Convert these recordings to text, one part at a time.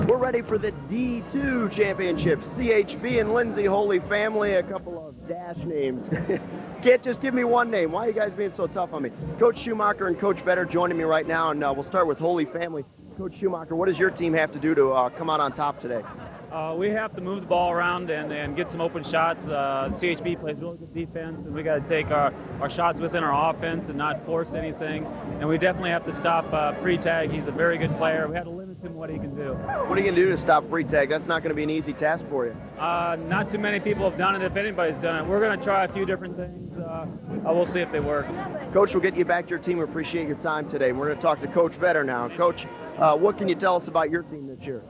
We're ready for the D2 championship. CHB and Lindsay Holy Family, a couple of dash names. Can't just give me one name. Why are you guys being so tough on me? Coach Schumacher and Coach Vetter joining me right now, and we'll start with Holy Family. Coach Schumacher, what does your team have to do to come out on top today? We have to move the ball around and get some open shots. CHB plays really good defense, and we got to take our shots within our offense and not force anything. And we definitely have to stop Freitag. He's a very good player. We had to limit him what he can do. What are you going to do to stop Freitag? That's not going to be an easy task for you. Not too many people have done it, if anybody's done it. We're going to try a few different things. We'll see if they work. Coach, we'll get you back to your team. We appreciate your time today. We're going to talk to Coach Vetter now. Coach, what can you tell us about your team this year?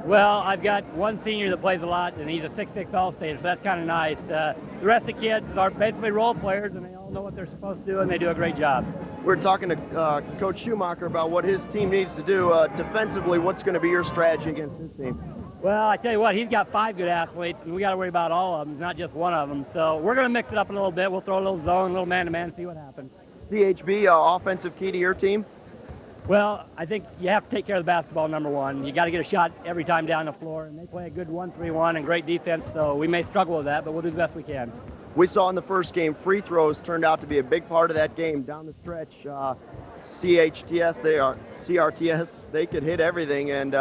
Well, I've got one senior that plays a lot, and he's a 6'6" All-Stater, so that's kind of nice. The rest of the kids are basically role players, and they all know what they're supposed to do, and they do a great job. We're talking to Coach Schumacher about what his team needs to do defensively. What's going to be your strategy against his team? Well, I tell you what, he's got 5 good athletes, and we got to worry about all of them, not just one of them. So we're going to mix it up a little bit. We'll throw a little zone, a little man-to-man, see what happens. CHB, offensive key to your team? Well, I think you have to take care of the basketball, number one. You got to get a shot every time down the floor, and they play a good 1-3-1 and great defense, so we may struggle with that, but we'll do the best we can. We saw in the first game, free throws turned out to be a big part of that game. Down the stretch, CRTS, they could hit everything, and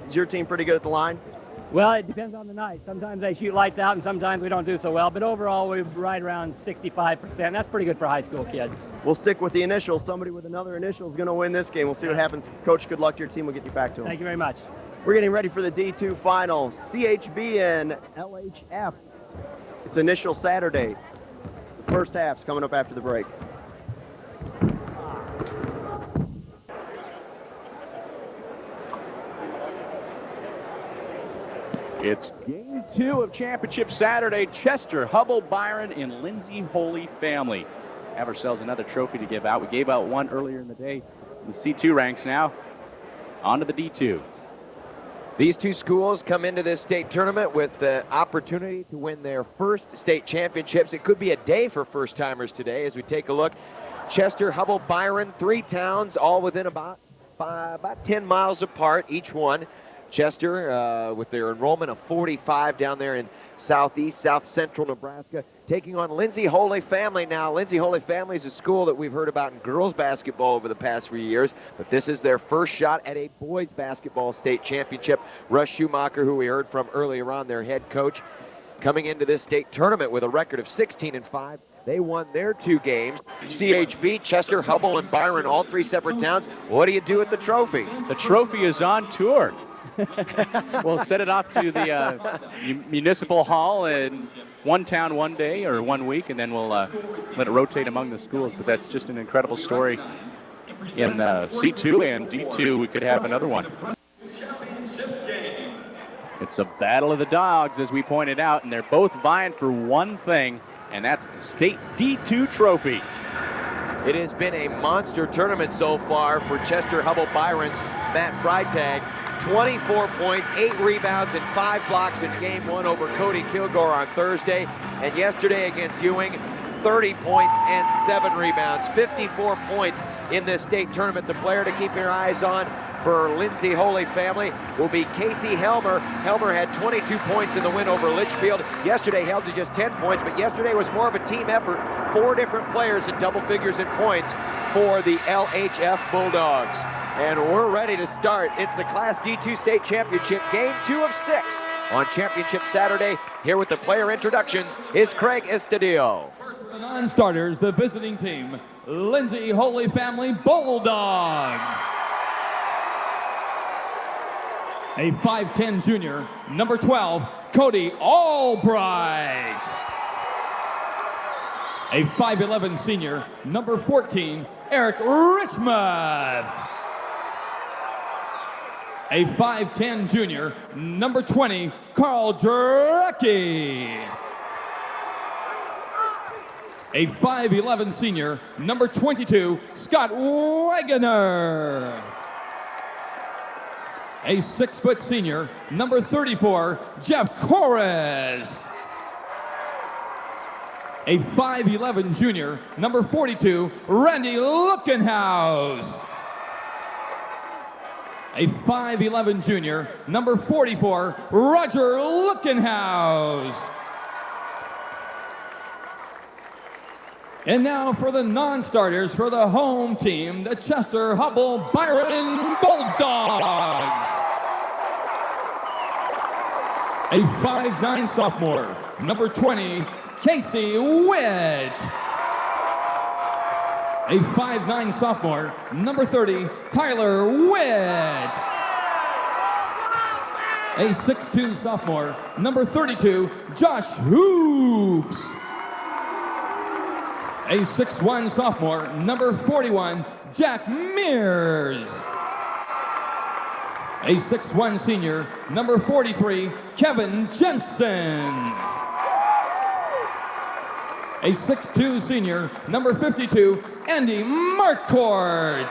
is your team pretty good at the line? Well, it depends on the night. Sometimes they shoot lights out, and sometimes we don't do so well, but overall, we're right around 65%. That's pretty good for high school kids. We'll stick with the initials. Somebody with another initial is going to win this game. We'll see what happens. Coach, good luck to your team. We'll get you back to them. Thank you very much. We're getting ready for the D2 final. CHB and LHF. It's initial Saturday. The first half's coming up after the break. It's game 2 of Championship Saturday. Chester-Hubbell-Byron and Lindsay Holy Family have ourselves another trophy to give out. We gave out one earlier in the day. The C2 ranks now. On to the D2. These two schools come into this state tournament with the opportunity to win their first state championships. It could be a day for first-timers today as we take a look. Chester-Hubbell-Byron, 3 towns, all within about 10 miles apart, each one. Chester, with their enrollment of 45 down there in south central Nebraska, taking on Lindsay Holy Family now. Lindsay Holy Family is a school that we've heard about in girls basketball over the past few years, but this is their first shot at a boys basketball state championship. Russ Schumacher, who we heard from earlier on, their head coach, coming into this state tournament with a record of 16-5. They won their 2 games. CHB, Chester, Hubbell, and Byron, all 3 separate towns. What do you do with the trophy? The trophy is on tour. We'll set it off to the municipal hall in one town one day or 1 week, and then we'll let it rotate among the schools. But that's just an incredible story. In C2 and D2, we could have another one. It's a battle of the dogs, as we pointed out, and they're both vying for one thing, and that's the state D2 trophy. It has been a monster tournament so far for Chester-Hubbell-Byron's Matt Freitag. 24 points, 8 rebounds, and 5 blocks in game 1 over Cody Kilgore on Thursday. And yesterday against Ewing, 30 points and 7 rebounds. 54 points in this state tournament. The player to keep your eyes on for Lindsay Holy Family will be Casey Helmer. Helmer had 22 points in the win over Litchfield. Yesterday held to just 10 points, but yesterday was more of a team effort. 4 different players in double figures in points for the LHF Bulldogs. And we're ready to start. It's the Class D2 State Championship, game 2 of 6 on Championship Saturday. Here with the player introductions is Craig Estudillo. First for the non-starters, the visiting team, Lindsay Holy Family Bulldogs. A 5'10" junior, number 12, Cody Albright. A 5'11" senior, number 14, Eric Richmond. A 5'10" junior, number 20, Carl Drecke. A 5'11" senior, number 22, Scott Wegener. A 6' senior, number 34, Jeff Corres. A 5'11" junior, number 42, Randy Luckenhaus. A 5'11 junior, number 44, Roger Luckenhaus. And now for the non-starters for the home team, the Chester-Hubbell-Byron Bulldogs. A 5'9 sophomore, number 20, Casey Witt. A 5'9 sophomore, number 30, Tyler Witt. A 6'2 sophomore, number 32, Josh Hoops. A 6'1 sophomore, number 41, Jack Mears. A 6'1 senior, number 43, Kevin Jensen. A 6'2 senior, number 52, Andy Marquardt.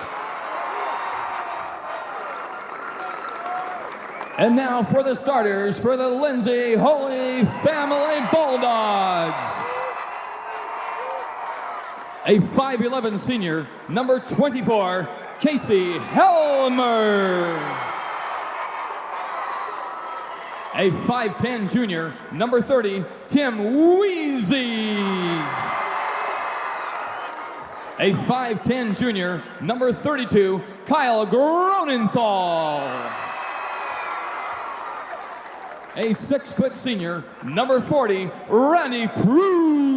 And now for the starters for the Lindsay Holy Family Bulldogs. A 5'11 senior, number 24, Casey Helmer. A 5'10 junior, number 30, Tim Weezy. A 5'10 junior, number 32, Kyle Gronenthal. A 6' senior, number 40, Randy Cruz.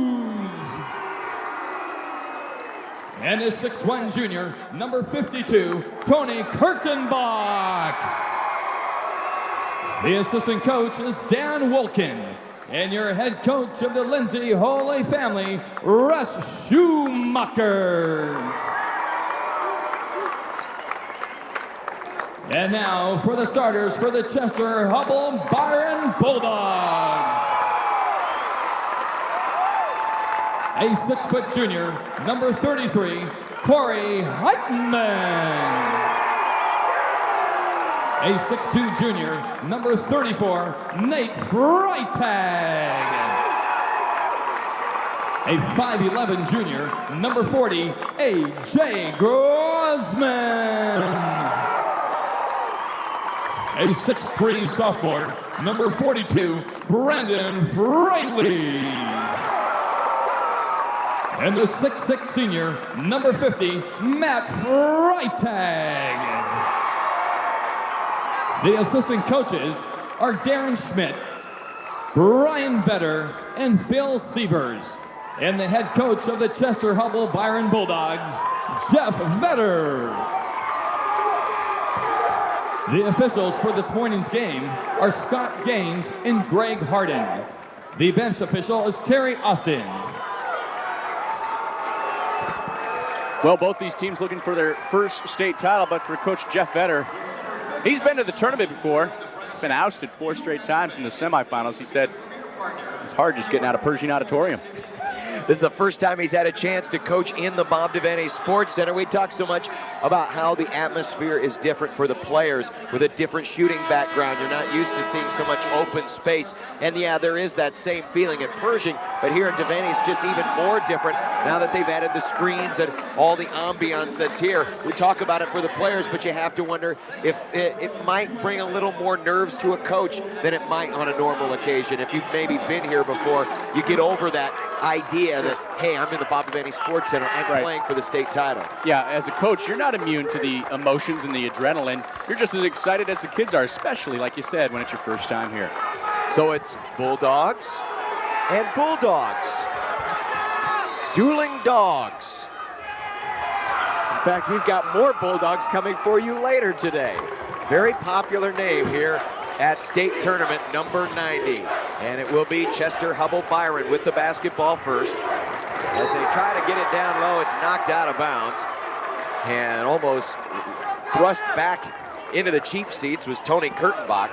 And a 6'1 junior, number 52, Tony Kirkenbach. The assistant coach is Dan Wolkin. And your head coach of the Lindsay Holy Family, Russ Schumacher. And now for the starters for the Chester-Hubbell-Byron Bulldogs. A 6' junior, number 33, Corey Heitman. A 6'2 junior, number 34, Nate Freitag. A 5'11 junior, number 40, A.J. Grossman. A 6'3 sophomore, number 42, Brandon Freitley. And the 6'6 senior, number 50, Matt Freitag. The assistant coaches are Darren Schmidt, Brian Vetter, and Phil Sievers. And the head coach of the Chester-Hubbell-Byron Bulldogs, Jeff Vetter. The officials for this morning's game are Scott Gaines and Greg Harden. The bench official is Terry Austin. Well, both these teams looking for their first state title, but for Coach Jeff Vetter, he's been to the tournament before. He's been ousted 4 straight times in the semifinals. He said it's hard just getting out of Pershing Auditorium. This is the first time he's had a chance to coach in the Bob Devaney Sports Center. We talked so much about how the atmosphere is different for the players with a different shooting background. You're not used to seeing so much open space. And yeah, there is that same feeling at Pershing, but here at Devaney it's just even more different now that they've added the screens and all the ambiance that's here. We talk about it for the players, but you have to wonder if it might bring a little more nerves to a coach than it might on a normal occasion. If you've maybe been here before, you get over that idea that, hey, I'm in the Bob Devaney Sports Center, I'm playing for the state title. Yeah, as a coach, you're not immune to the emotions and the adrenaline. You're just as excited as the kids are, especially, like you said, when it's your first time here. So it's Bulldogs and Bulldogs. Dueling dogs. In fact, we've got more Bulldogs coming for you later today. Very popular name here at state tournament number 90. And it will be Chester-Hubbell-Byron with the basketball first. As they try to get it down low, it's knocked out of bounds. And almost thrust back into the cheap seats was Tony Kirtenbach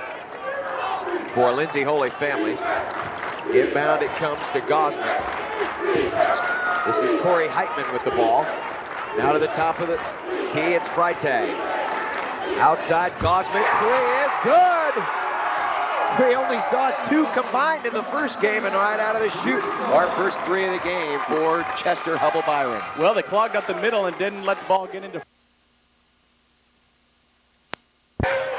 for Lindsay Holy Family. Inbound it comes to Gosman. This is Corey Heitman with the ball. Now to the top of the key, it's Freitag. Outside, Gosman's three is good. We only saw 2 combined in the first game, and right out of the chute, our first 3 of the game for Chester-Hubbell-Byron. Well, they clogged up the middle and didn't let the ball get into.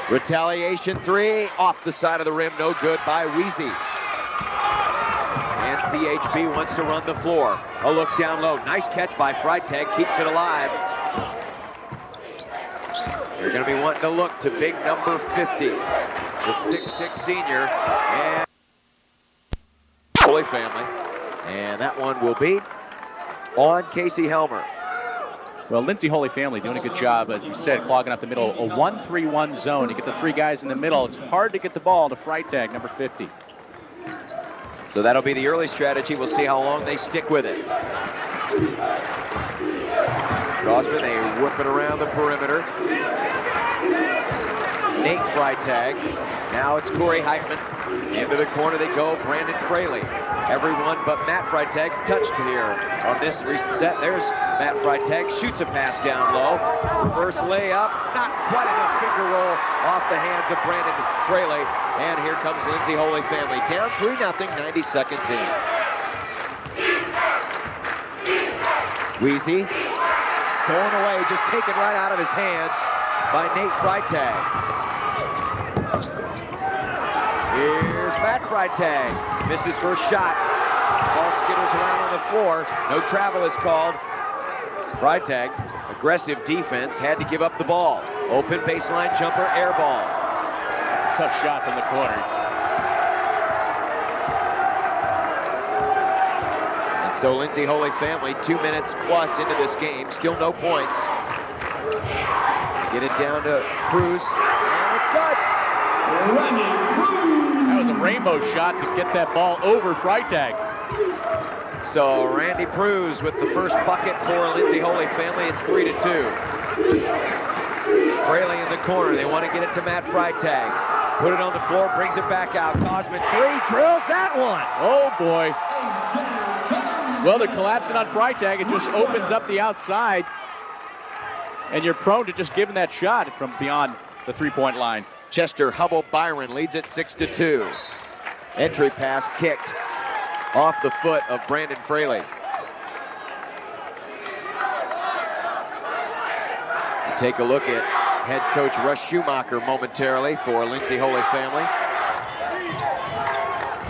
Retaliation three, off the side of the rim, no good by Weezy. And CHB wants to run the floor. A look down low, nice catch by Freitag, keeps it alive. They're going to be wanting to look to big number 50, the 6'6" senior, and Holy Family. And that one will be on Casey Helmer. Well, Lindsay Holy Family doing a good job, as we said, clogging up the middle. A 1-3-1 zone. You get the three guys in the middle. It's hard to get the ball to Freitag, number 50. So that'll be the early strategy. We'll see how long they stick with it. Gosman, they whip it around the perimeter. Nate Freitag. Now it's Corey Heitman. Into the corner they go, Brandon Fraley. Everyone but Matt Freitag touched here on this recent set. There's Matt Freitag, shoots a pass down low. Reverse layup, not quite enough finger roll off the hands of Brandon Fraley. And here comes Lindsay Holy Family. Down 3-0, 90 seconds in. Weezy, stolen away, just taken right out of his hands by Nate Freitag. Here's Matt Freitag. Misses first shot. Ball skitters around on the floor. No travel is called. Freitag, aggressive defense, had to give up the ball. Open baseline jumper, air ball. It's a tough shot from the corner. And so Lindsay Holy Family, 2 minutes plus into this game, still no points. Get it down to Cruz, and it's good. That was a rainbow shot to get that ball over Freitag. So Randy Cruz with the first bucket for Lindsay Holy Family. It's 3-2. Fraley in the corner. They want to get it to Matt Freitag. Put it on the floor, brings it back out. Cosman's three, drills that one. Oh boy. Well, they're collapsing on Freitag. It just opens up the outside. And you're prone to just giving that shot from beyond the three-point line. Chester-Hubbell-Byron leads it 6-2. Entry pass kicked off the foot of Brandon Fraley. Take a look at head coach Russ Schumacher momentarily for Lindsay Holy Family.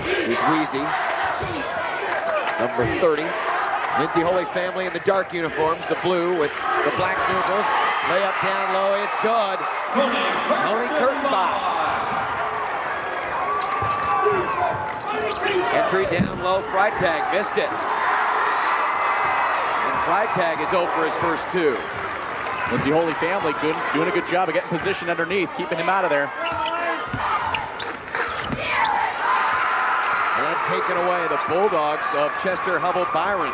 This is Weezy, number 30. Lindsay Holy Family in the dark uniforms, the blue with the black numerals. Layup down low, it's good. Tony Kurtenbach. Entry down low, Freitag missed it. And Freitag is 0 for his first two. Lindsay Holy Family doing a good job of getting position underneath, keeping him out of there. And taken away, the Bulldogs of Chester-Hubbell-Byron.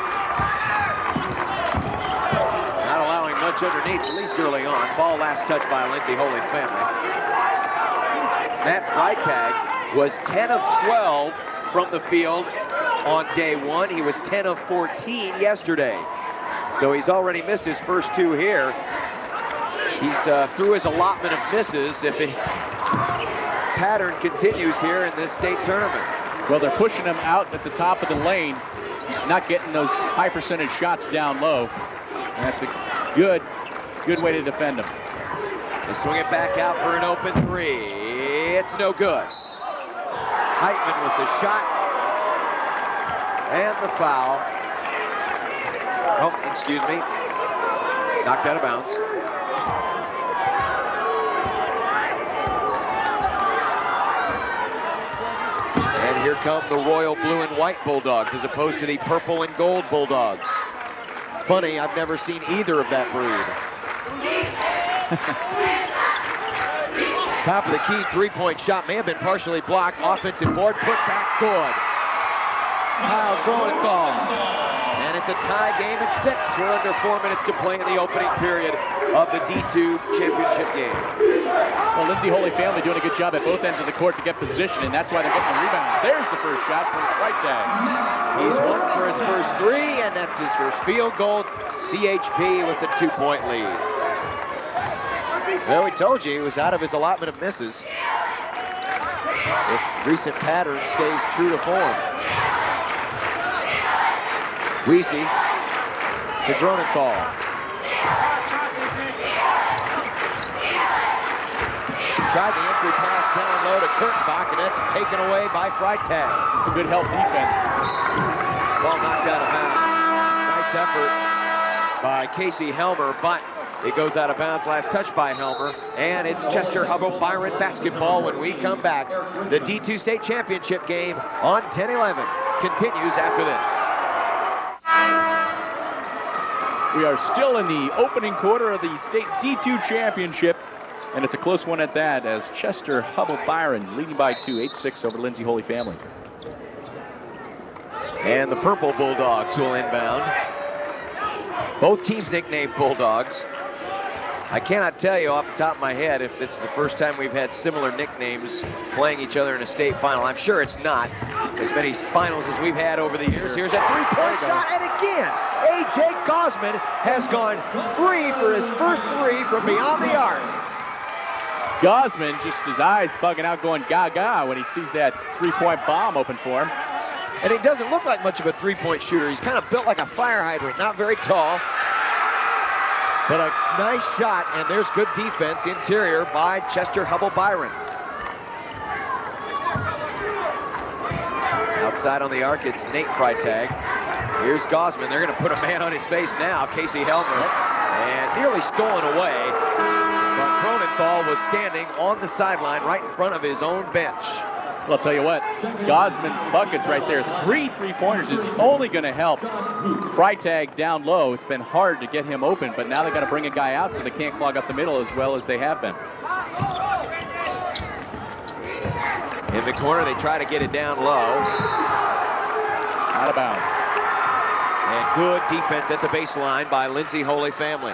Not allowing much underneath, at least early on. Ball last touched by Lindsay Holy Family. Matt Freitag was 10 of 12 from the field on day one. He was 10 of 14 yesterday. So he's already missed his first two here. He's through his allotment of misses if his pattern continues here in this state tournament. Well, they're pushing him out at the top of the lane. He's not getting those high percentage shots down low. And that's a good way to defend him. They swing it back out for an open three. It's no good. Heitman with the shot. And the foul. Oh, excuse me. Knocked out of bounds. And here come the royal blue and white Bulldogs as opposed to the purple and gold Bulldogs. Funny, I've never seen either of that breed. Top of the key, three-point shot may have been partially blocked. Offensive board, put back, good. Kyle Gronenthal. And it's a tie game at 6. We're under 4 minutes to play in the opening period of the D2 championship game. Well, Lindsay Holy Family doing a good job at both ends of the court to get position, and that's why they're getting the rebounds. There's the first shot from Freitag. He's 1 for his first 3, and that's his first field goal. CHB with the 2-point lead. Well, we told you he was out of his allotment of misses. If recent pattern stays true to form. Weezy to Gronenthal. tried the entry pass down low to Kurtenbach, and that's taken away by Freitag. It's a good help defense. Ball knocked out of bounds. Nice effort by Casey Helmer, but it goes out of bounds. Last touch by Helmer, and it's Chester-Hubbell-Byron basketball when we come back. The D2 state championship game on 10-11 continues after this. We are still in the opening quarter of the state D2 championship, and it's a close one at that, as Chester-Hubbell-Byron leading by 2, 8-6 over Lindsay Holy Family. And the purple Bulldogs will inbound. Both teams nicknamed Bulldogs. I cannot tell you off the top of my head if this is the first time we've had similar nicknames playing each other in a state final. I'm sure it's not as many finals as we've had over the years. Here's a three-point shot, and again, A.J. Gosman has gone 3 for his first 3 from beyond the arc. Gosman, just his eyes bugging out, going gaga when he sees that three-point bomb open for him. And he doesn't look like much of a three-point shooter. He's kind of built like a fire hydrant, not very tall. But a nice shot, and there's good defense interior by Chester-Hubbell-Byron. Outside on the arc, it's Nate Freitag. Here's Gosman. They're going to put a man on his face now, Casey Helmer. And nearly stolen away. But Cronenthal was standing on the sideline right in front of his own bench. Well, I'll tell you what, Gosman's buckets right there, 3 three-pointers is only going to help Freitag down low. It's been hard to get him open, but now they've got to bring a guy out so they can't clog up the middle as well as they have been. In the corner, they try to get it down low. Out of bounds. And good defense at the baseline by Lindsay Holy Family.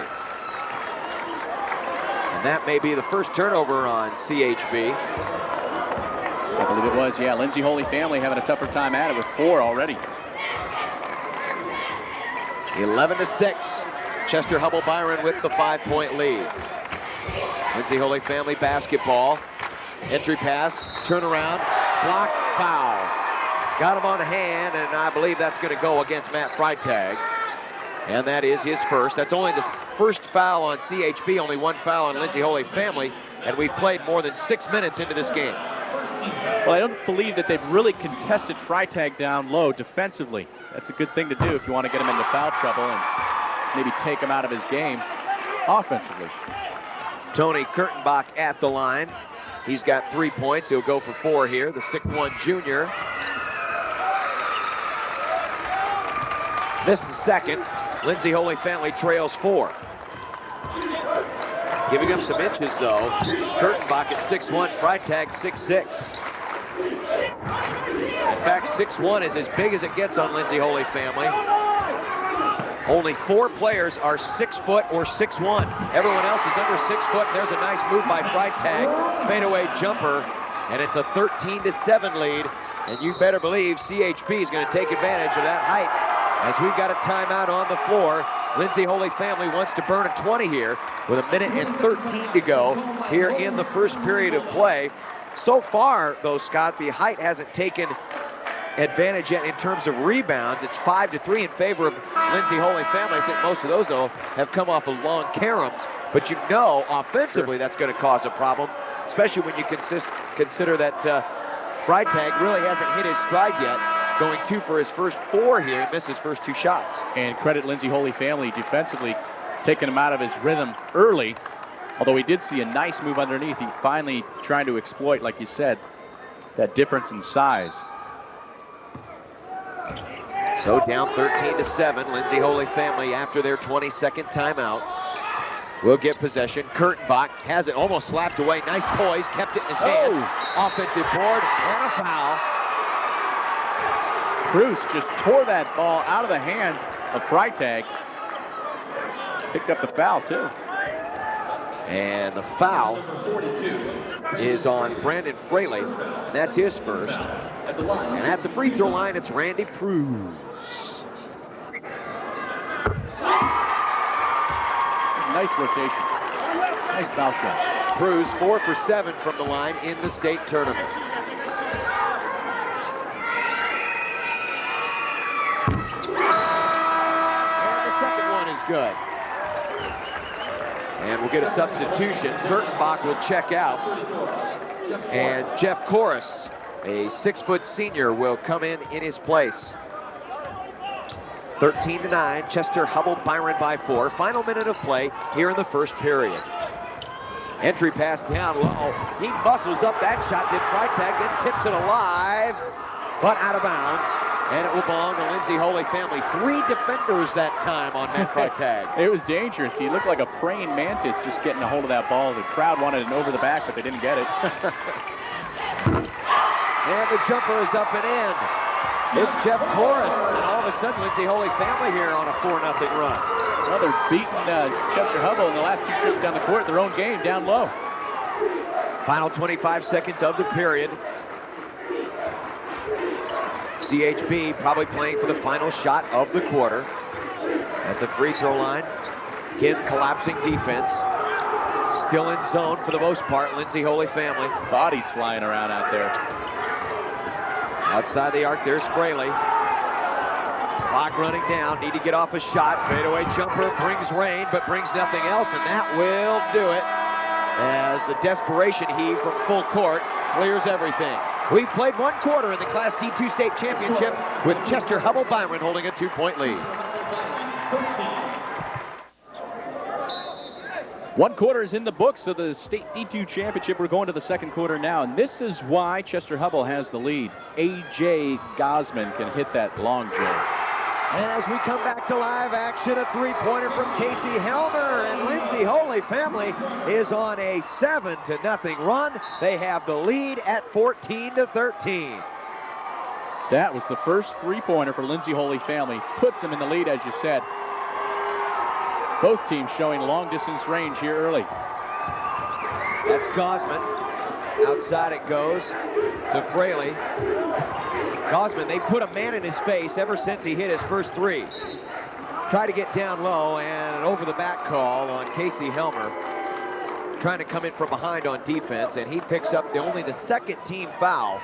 And that may be the first turnover on CHB. I believe it was, yeah. Lindsay Holy Family having a tougher time at it with 4 already. 11-6. Chester-Hubbell-Byron with the 5-point lead. Lindsay Holy Family basketball. Entry pass, turnaround, block, foul. Got him on the hand, and I believe that's going to go against Matt Freitag. And that is his first. That's only the first foul on CHB, only 1 foul on Lindsay Holy Family, and we've played more than 6 minutes into this game. Well, I don't believe that they've really contested Freitag down low defensively. That's a good thing to do if you want to get him into foul trouble and maybe take him out of his game offensively. Tony Kurtenbach at the line. He's got 3 points. He'll go for 4 here, the 6'1" junior. This is second. Lindsay Holy Family trails 4. Giving up some inches, though. Kurtenbach at 6'1", Freitag 6'6". In fact, 6'1" is as big as it gets on Lindsay Holy Family. Only 4 players are 6 foot or 6'1". Everyone else is under 6 foot. There's a nice move by Freitag. Fadeaway jumper, and it's a 13-7 lead. And you better believe CHB is going to take advantage of that height. As we've got a timeout on the floor, Lindsay Holy Family wants to burn a 20 here with 1 minute and 13 to go here in the first period of play. So far, though, Scott, the height hasn't taken advantage yet in terms of rebounds. It's 5-3 in favor of Lindsay Holy Family. I think most of those, though, have come off of long caroms. But you know, offensively, that's going to cause a problem, especially when you consider that Freitag really hasn't hit his stride yet, going 2 for his first 4 here. He missed his first 2 shots. And credit Lindsay Holy Family defensively, taking him out of his rhythm early. Although we did see a nice move underneath. He finally trying to exploit, like you said, that difference in size. So down 13-7, Lindsay Holy Family after their 22nd timeout will get possession. Kurtenbach has it almost slapped away. Nice poise, kept it in his hands. Offensive board and a foul. Cruz just tore that ball out of the hands of Freitag. Picked up the foul, too. And the foul is on Brandon Fraley. That's his first. And at the free throw line, it's Randy Cruz. Nice rotation. Nice foul shot. Cruz 4 for 7 from the line in the state tournament. And the second one is good. And we'll get a substitution. Kurtenbach will check out. And Jeff Corus, a 6-foot senior, will come in his place. 13-9, Chester-Hubbell-Byron by 4. Final minute of play here in the first period. Entry pass down low. He muscles up that shot, did Freitag, then tips it alive, but out of bounds. And it will belong to Lindsay Holy Family. 3 defenders that time on Matt Freitag. It was dangerous. He looked like a praying mantis just getting a hold of that ball. The crowd wanted an over the back, but they didn't get it. And the jumper is up and in. It's Jeff Corus, and all of a sudden Lindsay Holy Family here on a 4-0 run. Well, they're beating Chester-Hubbell in the last 2 trips down the court, their own game, down low. Final 25 seconds of the period. CHB probably playing for the final shot of the quarter. At the free throw line, again collapsing defense. Still in zone for the most part, Lindsay Holy Family. Bodies flying around out there. Outside the arc, there's Fraley. Clock running down, need to get off a shot. Fadeaway jumper brings rain, but brings nothing else, and that will do it. As the desperation heave from full court clears everything. We've played 1 quarter in the Class D2 State Championship with Chester-Hubbell-Byron holding a 2-point lead. 1 quarter is in the books of the State D2 Championship. We're going to the 2nd quarter now, and this is why Chester-Hubbell has the lead. A.J. Gosman can hit that long jump. And as we come back to live action, a 3-pointer from Casey Helmer, and Lindsay Holy Family is on a 7-0 run. They have the lead at 14-13. That was the first 3-pointer for Lindsay Holy Family. Puts them in the lead, as you said. Both teams showing long-distance range here early. That's Gosman. Outside it goes to Fraley. Gosman, they put a man in his face ever since he hit his first 3. Try to get down low, and an over-the-back call on Casey Helmer. Trying to come in from behind on defense, and he picks up only the 2nd team foul.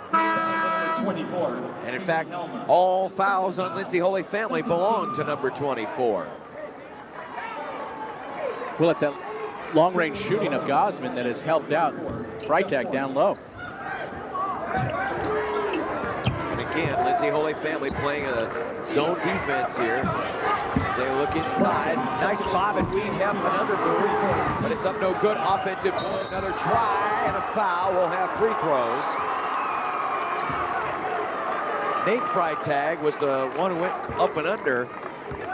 24. And in fact, all fouls on Lindsay Holy Family belong to number 24. Well, it's that long-range shooting of Gosman that has helped out Freitag down low. And again, Lindsay Holy Family playing a zone defense here. As they look inside. Nice bob and weave, have another move, but it's up no good. Offensive, another try, and a foul. We'll have free throws. Nate Freitag was the one who went up and under,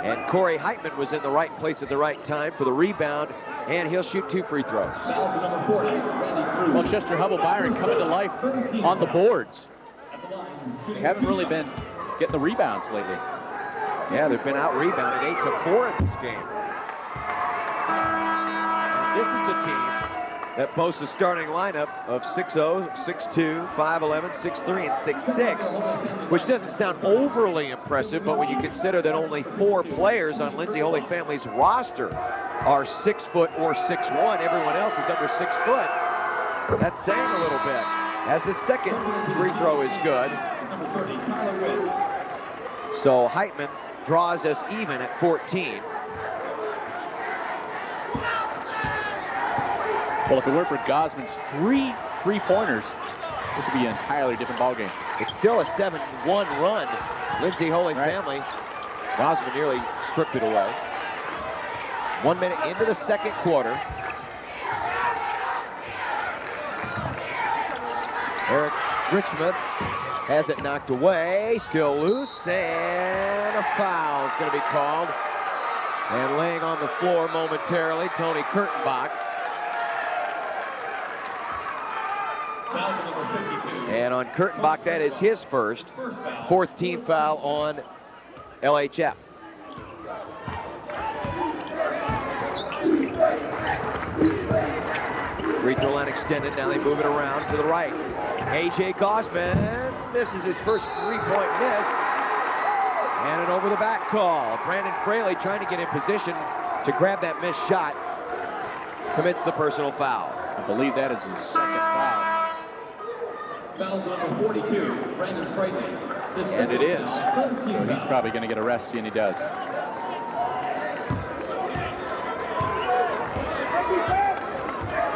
and Corey Heitman was in the right place at the right time for the rebound, and he'll shoot 2 free throws. Well, Chester-Hubbell-Byron coming to life on the boards. They haven't really been getting the rebounds lately. Yeah, they've been out-rebounded 8-4 in this game. This is the team that boasts a starting lineup of 6'0", 6'2", 5'11", 6'3", and 6'6", which doesn't sound overly impressive, but when you consider that only 4 players on Lindsay Holy Family's roster are 6 foot or 6'1", everyone else is under 6 foot. That's saying a little bit. As the second free throw is good. So Heitman draws us even at 14. Well, if it weren't for Gosman's 3 3-pointers, this would be an entirely different ballgame. It's still a 7-1 run. Lindsay Holy Family. Gosman nearly stripped it away. 1 minute into the 2nd quarter. Eric Richmond has it knocked away, still loose, and a foul is going to be called. And laying on the floor momentarily, Tony Kurtenbach. And on Kurtenbach, that is his first. 4th team foul on LHF. Free throw line extended, now they move it around to the right. A.J. Gosman, this is his first 3-point miss. And an over-the-back call. Brandon Fraley trying to get in position to grab that missed shot. Commits the personal foul. I believe that is his 2nd foul. Fouls number 42, Brandon Fraley. And it is. He's probably going to get arrested, and he does.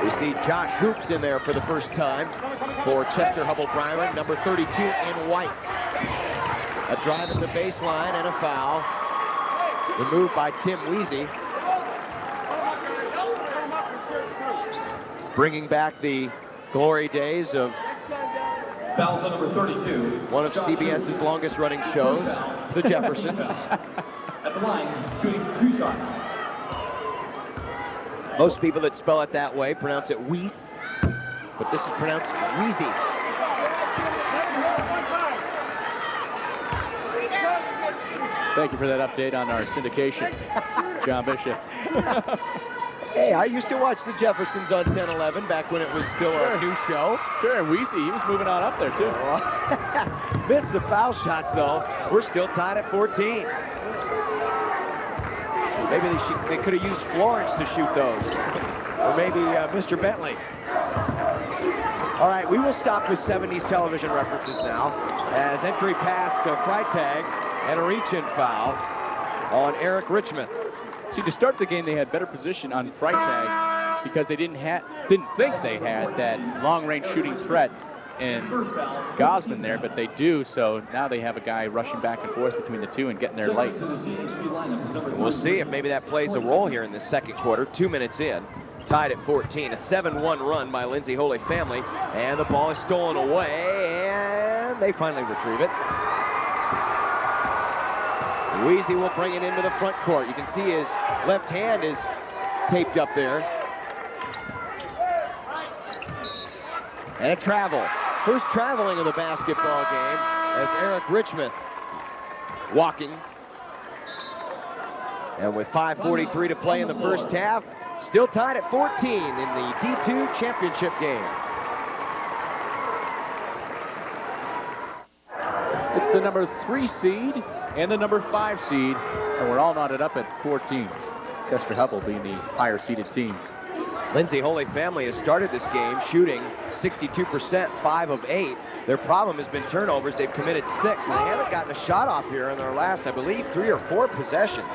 We see Josh Hoops in there for the first time for Chester-Hubbell-Byron, number 32 in white. A drive at the baseline and a foul. Removed by Tim Weezy. Bringing back the glory days of Fouls on number 32. one of CBS's longest running shows, The Jeffersons. At the line, shooting 2 shots. Most people that spell it that way pronounce it Weiss, but this is pronounced Weezy. Thank you for that update on our syndication, John Bishop. Hey, I used to watch The Jeffersons on 10-11 back when it was still a new show. Sure, and Weezy, he was moving on up there, too. Missed the foul shots, though. We're still tied at 14. Maybe they could have used Florence to shoot those. Or maybe Mr. Bentley. All right, we will stop with 70s television references now as entry pass to Freitag and a reach-in foul on Eric Richmond. See, to start the game, they had better position on Freitag because they didn't think they had that long-range shooting threat in Gosman there, but they do, so now they have a guy rushing back and forth between the two and getting there late. We'll see if maybe that plays a role here in the second quarter. 2 minutes in, tied at 14. A 7-1 run by Lindsay Holy Family, and the ball is stolen away, and they finally retrieve it. Weezy will bring it into the front court. You can see his left hand is taped up there. And a travel. First traveling of the basketball game as Eric Richmond walking. And with 5:43 to play in the first half, still tied at 14 in the D2 championship game. It's the number 3 seed and the number 5 seed, and we're all knotted up at 14th. Chester-Hubbell being the higher seeded team. Lindsay Holy Family has started this game shooting 62%, 5 of 8. Their problem has been turnovers. They've committed 6, and they haven't gotten a shot off here in their last, I believe, 3 or 4 possessions.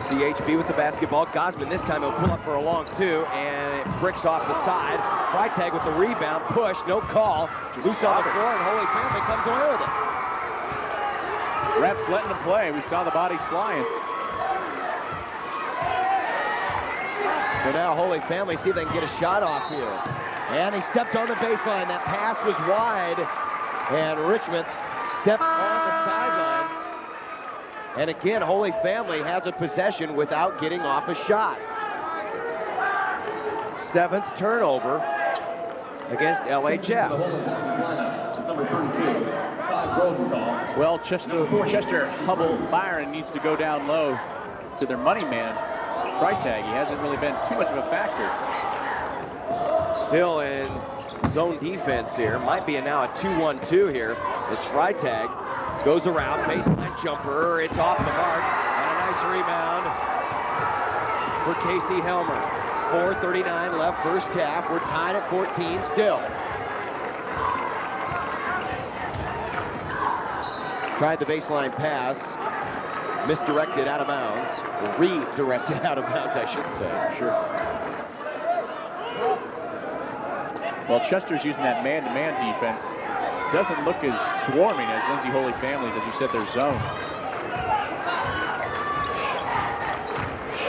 CHB with the basketball. Gosman this time will pull up for a long 2, and it bricks off the side. Freitag with the rebound, push, no call. Loose on the floor, and Holy Family comes away with it. Refs letting them play. We saw the bodies flying. So now Holy Family see if they can get a shot off here. And he stepped on the baseline. That pass was wide. And Richmond stepped on the sideline. And again, Holy Family has a possession without getting off a shot. 7th turnover against LHF. Well, Chester-Hubbell-Byron needs to go down low to their money man, Freitag. He hasn't really been too much of a factor. Still in zone defense here. Might be now a 2-1-2 here as Freitag goes around, baseline jumper. It's off the mark, and a nice rebound for Casey Helmer. 4:39 left first half. We're tied at 14 still. Tried the baseline pass. Misdirected out of bounds. Or redirected out of bounds, I should say. Sure. Well, Chester's using that man-to-man defense. Doesn't look as swarming as Lindsay Holy Family's, as you said, their zone.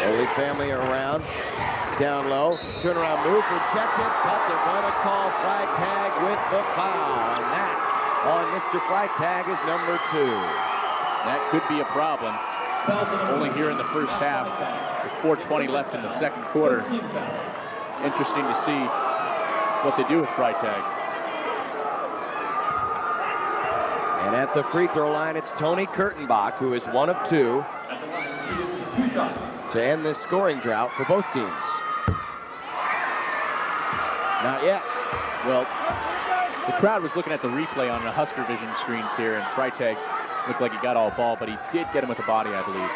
Holy Family around. Down low. Turnaround move, rejected, but they're going to call Freitag with the foul. And that on Mr. Freitag is number 2. That could be a problem. Only here in the first half, with 4:20 left in the second quarter. Interesting to see what they do with Freitag. And at the free throw line, it's Tony Kurtenbach, who is 1 of 2 to end this scoring drought for both teams. Not yet. Well, the crowd was looking at the replay on the Husker Vision screens here, and Freitag looked like he got all ball, but he did get him with the body, I believe.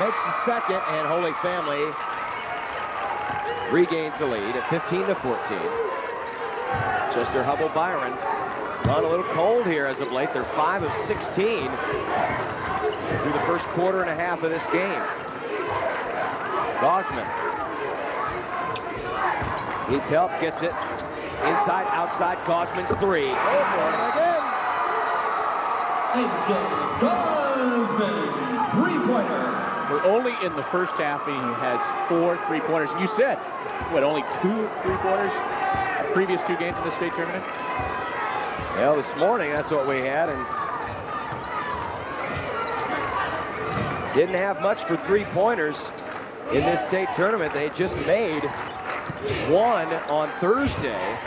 Makes the second, and Holy Family regains the lead at 15-14. Chester-Hubbell-Byron gone a little cold here as of late. They're 5 of 16 through the first quarter and a half of this game. Gosman needs help, gets it. Inside, outside, Gosman's three. Oh, for it again. A.J. Gosman, three-pointer. We're only in the first half, and he has 4 3-pointers. You said, what, only 2 3-pointers previous 2 games in the state tournament? Well, this morning, that's what we had, and didn't have much for 3-pointers in this state tournament. They just made 1 on Thursday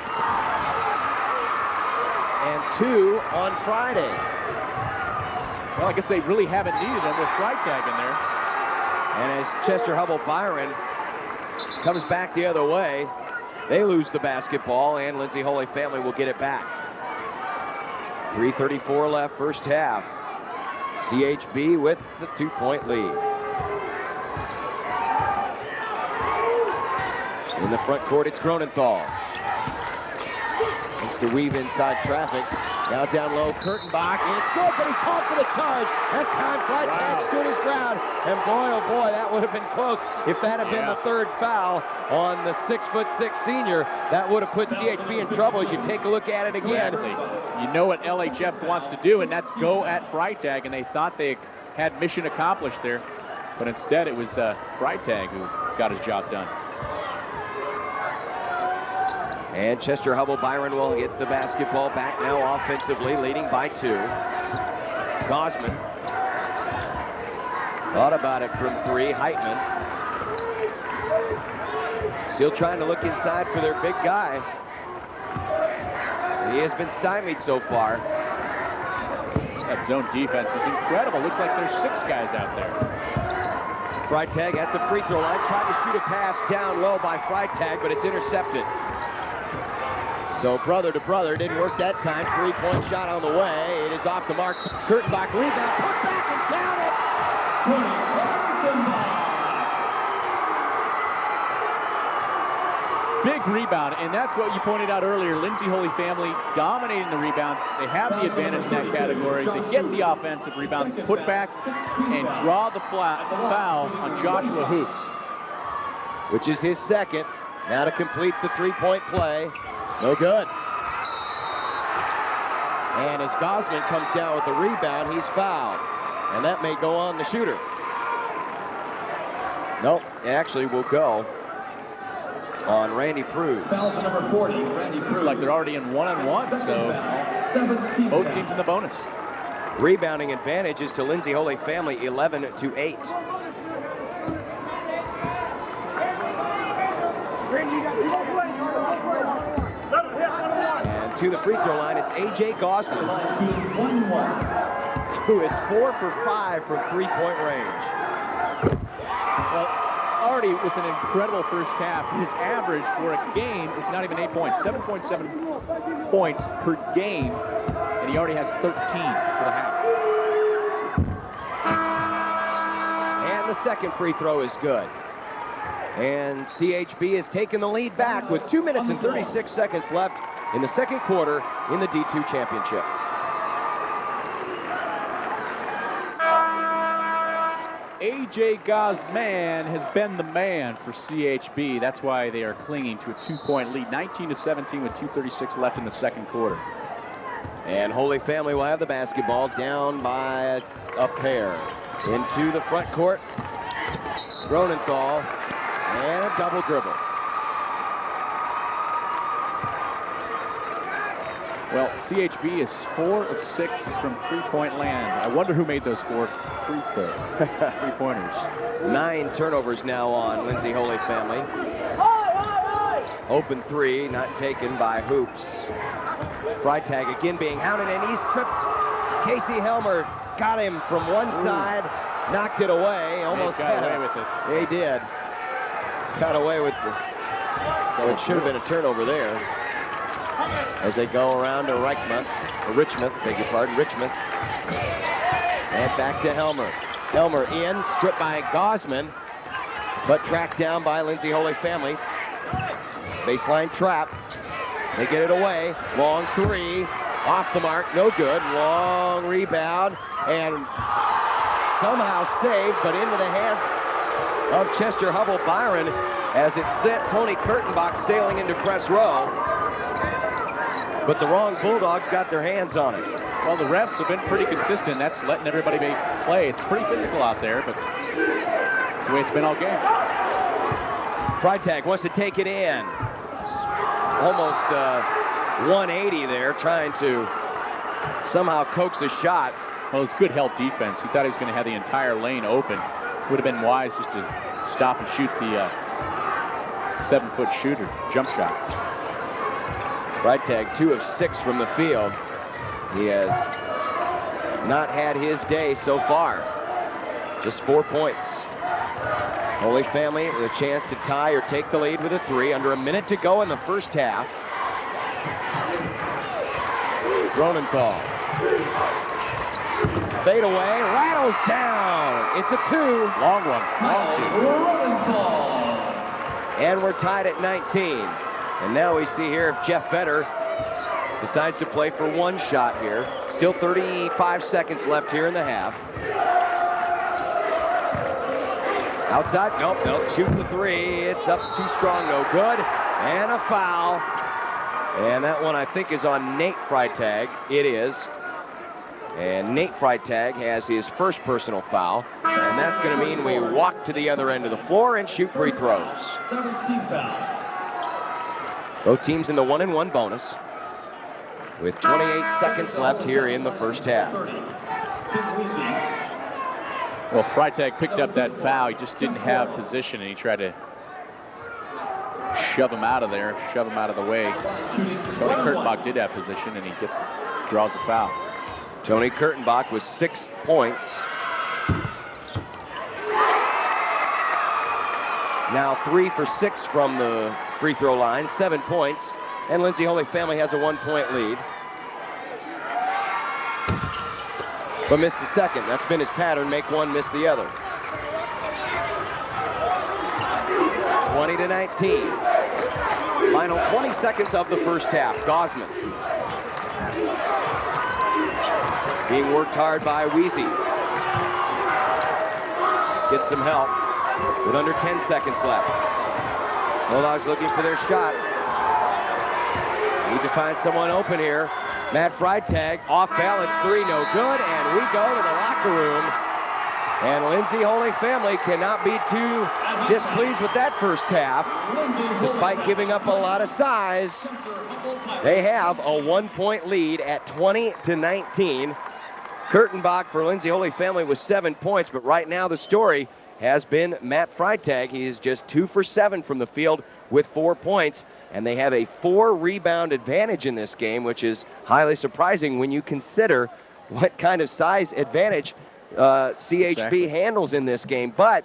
and 2 on Friday. Well, I guess they really haven't needed them with Freitag in there. And as Chester-Hubbell-Byron comes back the other way, they lose the basketball, and Lindsay Holy Family will get it back. 3:34 left, first half. CHB with the 2-point lead. In the front court, it's Gronenthal. Thanks to weave inside traffic. Now down low, Kurtenbach, and it's good, but he's called for the charge. That time, Freitag stood his ground, and boy, oh boy, that would have been close. If that had been the 3rd foul on the 6'6" senior, that would have put CHB in trouble as you take a look at it again. Exactly. You know what LHF wants to do, and that's go at Freitag, and they thought they had mission accomplished there, but instead it was Freitag who got his job done. And Chester-Hubbell-Byron will get the basketball back now offensively, leading by 2. Gosman thought about it from 3. Heitman still trying to look inside for their big guy. He has been stymied so far. That zone defense is incredible. Looks like there's 6 guys out there. Freitag at the free throw line, tried to shoot a pass down low by Freitag, but it's intercepted. So brother to brother, didn't work that time. 3-point shot on the way. It is off the mark. Kurtenbach rebound, put back and down it. Big rebound, and that's what you pointed out earlier. Lindsay Holy Family dominating the rebounds. They have the advantage in that category. They get the offensive rebound, put back, and draw the foul on Joshua Hoops. Which is his 2nd. Now to complete the 3-point play. No good. And as Gosman comes down with the rebound, he's fouled. And that may go on the shooter. Nope, it actually will go on Randy Prue. Foul to number 40, Randy Prue. Looks like they're already in 1-on-1, so both teams in the bonus. Rebounding advantage is to Lindsay Holy Family, 11-8. And to the free throw line, it's A.J. Gosman, who is 4 for 5 from 3-point range. Well, already with an incredible first half, his average for a game is not even 8 points, 7.7 points per game, and he already has 13 for the half. And the second free throw is good. And CHB has taken the lead back with 2 minutes and 36 seconds left in the second quarter in the D2 championship. A.J. Gosman has been the man for CHB. That's why they are clinging to a 2-point lead, 19-17 with 2:36 left in the second quarter. And Holy Family will have the basketball down by a pair. Into the front court, Gronenthal, and a double dribble. Well, CHB is 4 of 6 from 3-point land. I wonder who made those 4 three-pointers. 9 turnovers now on Lindsay Holy Family. Open 3, not taken by Hoops. Freitag again being hounded, and he's stripped. Casey Helmer got him from one side, knocked it away, almost got away with it. They did. Got away with it. So it should have been a turnover there. As they go around to Richmond, beg your pardon, Richmond. And back to Helmer. Helmer in, stripped by Gosman, but tracked down by Lindsay Holy Family. Baseline trap. They get it away. Long 3, off the mark, no good. Long rebound, and somehow saved, but into the hands of Chester-Hubbell-Byron as it sent Tony Kurtenbach sailing into press row. But the wrong Bulldogs got their hands on it. Well, the refs have been pretty consistent. That's letting everybody play. It's pretty physical out there, but it's the way it's been all game. Freitag wants to take it in. Almost 180 there, trying to somehow coax a shot. Well, it's good help defense. He thought he was going to have the entire lane open. It would have been wise just to stop and shoot the 7-foot shooter jump shot. Freitag 2 of 6 from the field. He has not had his day so far. Just 4 points. Holy Family with a chance to tie or take the lead with a 3. Under a minute to go in the first half. Ronenthal. Fade away, rattles down. It's a 2. Long one. Long 2. And we're tied at 19. And now we see here if Jeff Vedder decides to play for one shot here. Still 35 seconds left here in the half. Outside, nope, shooting the 3. It's up too strong, no good. And a foul. And that one I think is on Nate Freitag. It is. And Nate Freitag has his first personal foul. And that's going to mean we walk to the other end of the floor and shoot free throws. Both teams in the 1-and-1 bonus with 28 seconds left here in the first half. Well, Freitag picked up that foul. He just didn't have position, and he tried to shove him out of there, shove him out of the way. Tony Kurtenbach did have position, and he draws a foul. Tony Kurtenbach with 6 points. Now 3 for 6 from the free throw line, 7 points. And Lindsay Holy Family has a 1-point lead. But missed the second. That's been his pattern, make one, miss the other. 20-19. Final 20 seconds of the first half. Gosman being worked hard by Weezy. Gets some help with under 10 seconds left. Bulldogs looking for their shot. Need to find someone open here. Matt Freitag, off balance 3, no good, and we go to the locker room. And Lindsay Holy Family cannot be too displeased with that first half. Despite giving up a lot of size, they have a 1-point lead at 20-19. Kurtenbach for Lindsay Holy Family with 7 points, but right now the story has been Matt Freitag. He is just 2 for 7 from the field with 4 points. And they have a 4-rebound advantage in this game, which is highly surprising when you consider what kind of size advantage CHB handles in this game. But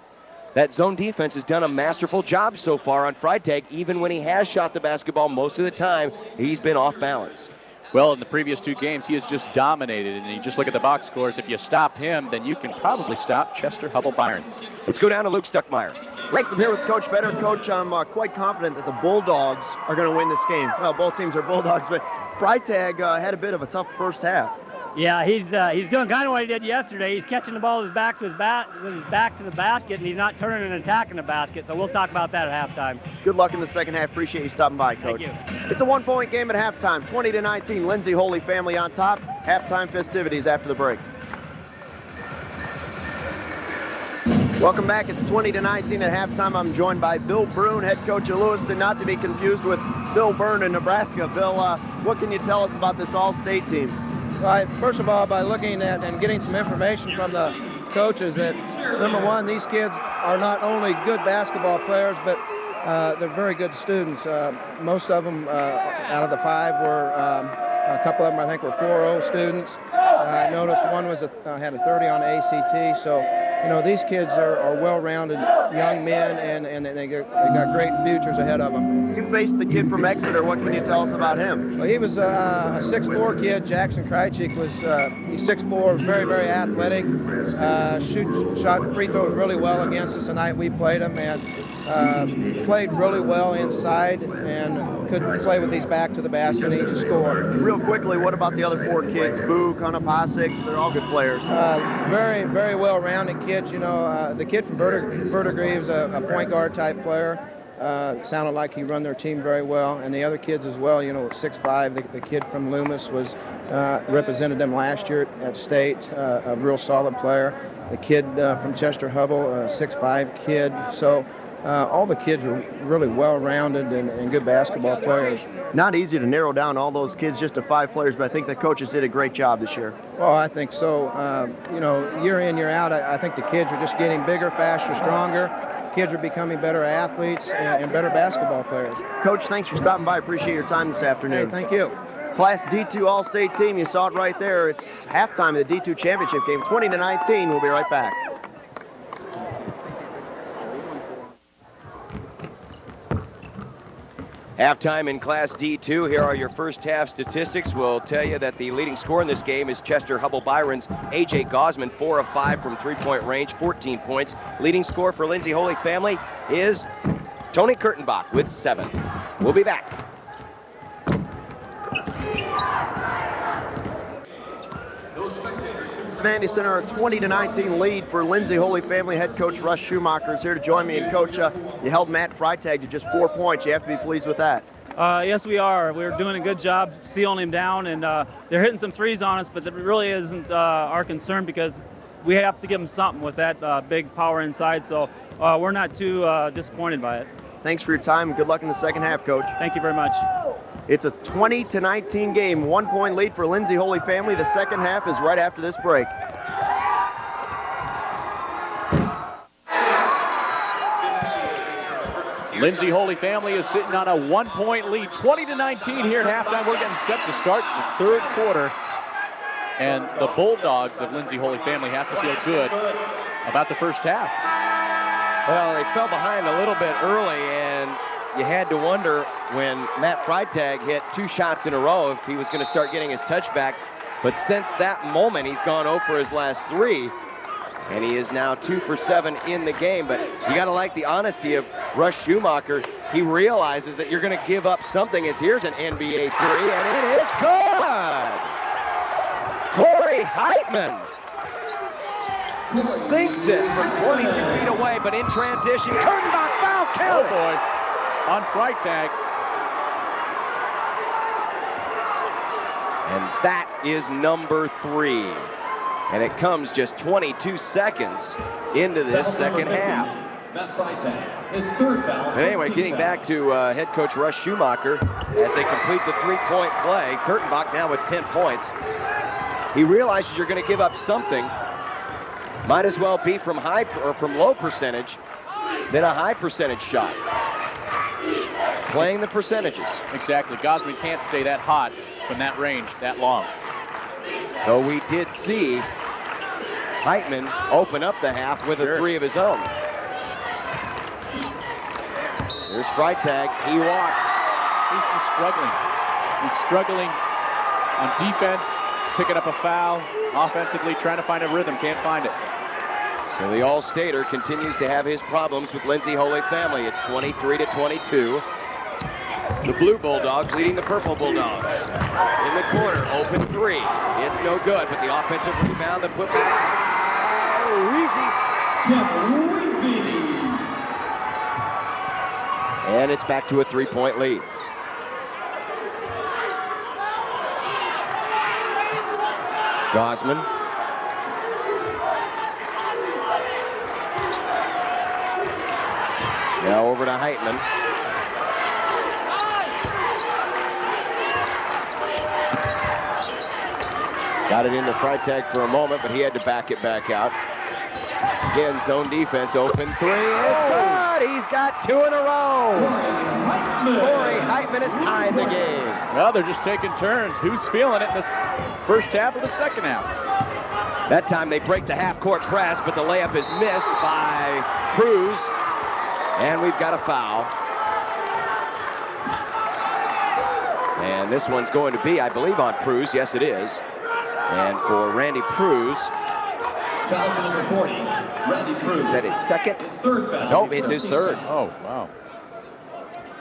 that zone defense has done a masterful job so far on Freitag. Even when he has shot the basketball most of the time, he's been off balance. Well, in the previous 2 games, he has just dominated. And you just look at the box scores. If you stop him, then you can probably stop Chester-Hubbell-Byron. Let's go down to Luke Stuckmeyer. Lex, I'm here with Coach Vedder. Coach, I'm quite confident that the Bulldogs are going to win this game. Well, both teams are Bulldogs, but Freitag had a bit of a tough first half. Yeah, he's doing kind of what he did yesterday. He's catching the ball with his back to the basket, and he's not turning and attacking the basket. So we'll talk about that at halftime. Good luck in the second half. Appreciate you stopping by, Coach. Thank you. It's a 1-point game at halftime, 20-19. Lindsay Holy Family on top. Halftime festivities after the break. Welcome back. It's 20-19 at halftime. I'm joined by Bill Brune, head coach of Lewiston, not to be confused with Bill Byrne in Nebraska. Bill, what can you tell us about this all-state team? Right, first of all, by looking at and getting some information from the coaches, that number one, these kids are not only good basketball players, but they're very good students. Most of them, out of the 5, were a couple of them, I think, were 4.0 students. I noticed one was had a 30 on ACT. So, you know, these kids are well-rounded young men, and they got great futures ahead of them. You faced the kid from Exeter. What can you tell us about him? Well, he was a 6'4" kid. Jackson Krychik was he's 6'4", very, very athletic. Shot free throws really well against us the night we played him, and played really well inside and could play with these back to the basket and each score. Real quickly, what about the other 4 kids? Boo, Konopasek, they're all good players. Very, very well-rounded kids. You know, the kid from Verdigris is a point guard type player. Sounded like he run their team very well, and the other kids as well. You know, 6'5", the kid from Loomis was represented them last year at state, a real solid player. The kid from Chester-Hubbell, 6'5" kid. So all the kids are really well-rounded and good basketball players. Not easy to narrow down all those kids just to 5 players, but I think the coaches did a great job this year. Well, I think so. You know, year in, year out, I think the kids are just getting bigger, faster, stronger. Kids are becoming better athletes and better basketball players. Coach, thanks for stopping by. Appreciate your time this afternoon. Hey, thank you. Class D2 All-State team, you saw it right there. It's halftime of the D2 championship game, 20-19. We'll be right back. Halftime in Class D2. Here are your first half statistics. We'll tell you that the leading scorer in this game is Chester-Hubbell-Byron's A.J. Gosman, 4 of 5 from three-point range, 14 points. Leading scorer for Lindsay Holy Family is Tony Kurtenbach with 7. We'll be back. Vandy Center, a 20-19 lead for Lindsay Holy Family. Head coach Russ Schumacher is here to join me. And coach, you held Matt Freitag to just 4 points. You have to be pleased with that. Yes, we are. We're doing a good job sealing him down, and they're hitting some threes on us, but that really isn't our concern because we have to give them something with that big power inside. So we're not too disappointed by it. Thanks for your time. Good luck in the second half, coach. Thank you very much. It's a 20-19 game, 1 point lead for Lindsay Holy Family. The second half is right after this break. Lindsay Holy Family is sitting on a 1 point lead, 20-19 here at halftime. We're getting set to start the third quarter. And the Bulldogs of Lindsay Holy Family have to feel good about the first half. Well, they fell behind a little bit early, and you had to wonder when Matt Freitag hit 2 shots in a row if he was going to start getting his touchback. But since that moment, he's gone 0 for his last 3, and he is now 2 for 7 in the game. But you got to like the honesty of Russ Schumacher. He realizes that you're going to give up something, as here's an NBA 3, and it is good! Corey Heitman sinks it from 22 feet away, but in transition, Kurtenbach foul count. Oh boy, on Freitag. And that is number 3. And it comes just 22 seconds into this second half. But anyway, getting back to head coach Russ Schumacher as they complete the 3-point play. Kurtenbach now with 10 points. He realizes you're going to give up something. Might as well be from high or from low percentage than a high percentage shot. Playing the percentages. Exactly. Gosman can't stay that hot from that range that long. Though we did see Heitman open up the half with a 3 of his own. Here's Freitag. He walked. He's just struggling. He's struggling on defense, picking up a foul. Offensively, trying to find a rhythm, can't find it. So the All-Stater continues to have his problems with Lindsay Holy Family. It's 23-22. The Blue Bulldogs leading the Purple Bulldogs. In the corner, open 3. It's no good, but the offensive rebound and put back. Easy. And it's back to a 3-point lead. Gosman. Now over to Heitman. Got it into Freitag for a moment, but he had to back it back out. Again, zone defense, open 3 is good. He's got 2 in a row. Corey Heitman has tied the game. Well, they're just taking turns. Who's feeling it in this first half or the second half? That time they break the half-court press, but the layup is missed by Cruz. And we've got a foul. And this one's going to be, I believe, on Cruz. Yes, it is. And for Randy Cruz, Foul to number 40, Randy Cruz. Is that his second? His third foul. Nope, it's his third. Oh, wow.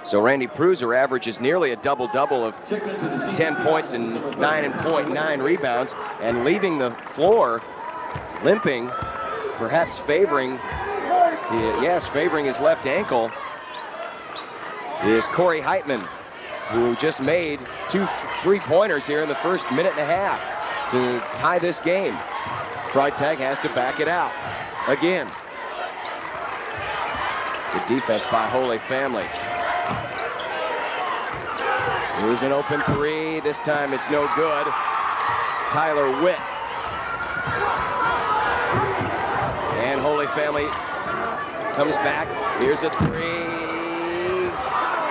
So Randy Pruser averages nearly a double-double of 10 points and 9.9 rebounds, and leaving the floor limping, perhaps favoring his left ankle, is Corey Heitman, who just made 2 3-pointers here in the first minute and a half to tie this game. Freitag has to back it out again. Good defense by Holy Family. Here's an open 3. This time it's no good. Tyler Witt. And Holy Family comes back. Here's a 3.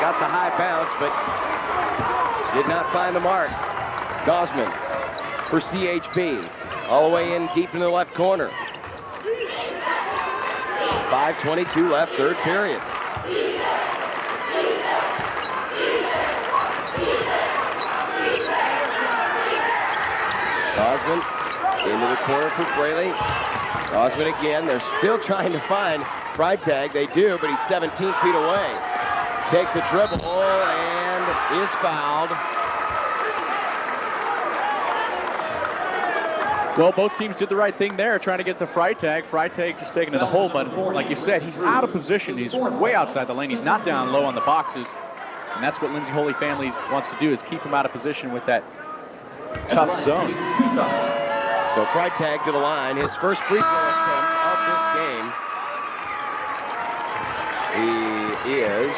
Got the high bounce, but did not find the mark. Gosman for CHB. All the way in deep in the left corner. 5:22 left, third period. Gosman into the corner for Fraley. Gosman again. They're still trying to find Freitag. They do, but he's 17 feet away. Takes a dribble and is fouled. Well, both teams did the right thing there, trying to get to Freitag. Freitag just taking to the hole, but like you said, he's out of position. He's way outside the lane. He's not down low on the boxes. And that's what Lindsay Holy Family wants to do, is keep him out of position with that tough zone. So Freitag to the line. His first free throw attempt of this game. He is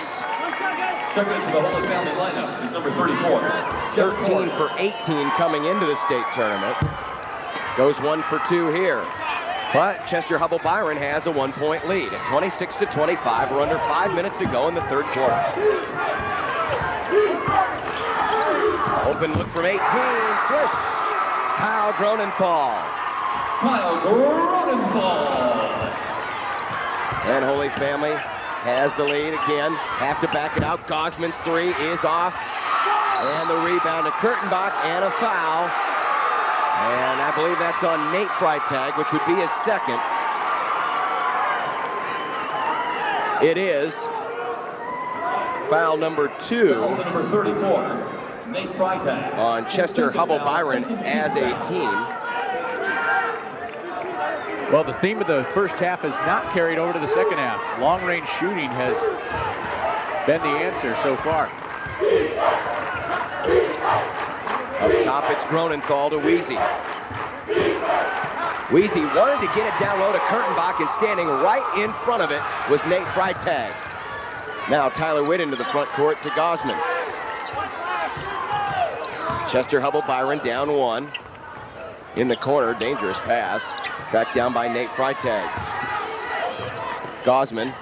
Checking into the Holy Family lineup is number 34. 13 for 18 coming into the state tournament. Goes 1 for 2 here. But Chester-Hubbell-Byron has a 1-point lead at 26-25. We're under 5 minutes to go in the third quarter. Open look from 18. Swish. Kyle Gronenthal. Kyle Gronenthal. And Holy Family has the lead again. Have to back it out. Gosman's 3 is off. And the rebound to Kurtenbach and a foul. And I believe that's on Nate Freitag, which would be his second. It is foul number 2 Number 34, Nate Freitag. on Chester-Hubbell-Byron as a team. Well, the theme of the first half has not carried over to the second half. Long-range shooting has been the answer so far. Up top, it's Gronenthal to Weezy. Weezy wanted to get it down low to Kurtenbach, and standing right in front of it was Nate Freitag. Now Tyler Witt into the front court to Gosman. Chester-Hubbell-Byron down 1. In the corner, dangerous pass. Tracked down by Nate Freitag. Gosman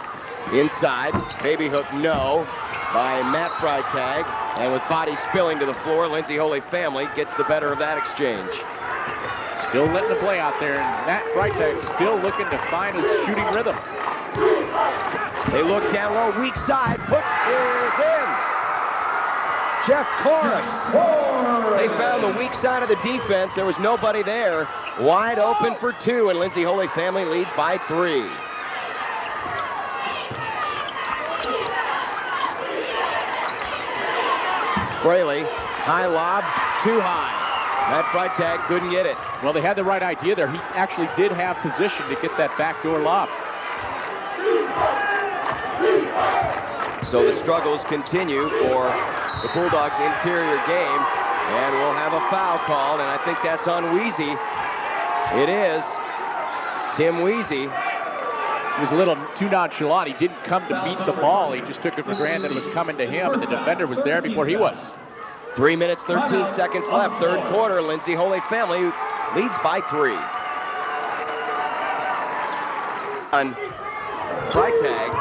inside, baby hook no by Matt Freitag. And with body spilling to the floor, Lindsay Holy Family gets the better of that exchange. Still letting it play out there, and Matt Freitag still looking to find his shooting rhythm. They look down low, weak side, put is in. Jeff Corus. They found the weak side of the defense. There was nobody there. Wide open for 2, and Lindsay Holy Family leads by 3. Fraley, high lob, too high. Matt Freitag couldn't get it. Well, they had the right idea there. He actually did have position to get that backdoor lob. So the struggles continue for the Bulldogs' interior game, and we'll have a foul called, and I think that's on Weezy. It is. Tim Weezy. He was a little too nonchalant. He didn't come to beat the ball. He just took it for granted it was coming to him, and the defender was there before he was. 3 minutes, 13 seconds left. Third quarter, Lindsay Holy Family leads by 3. On Freitag,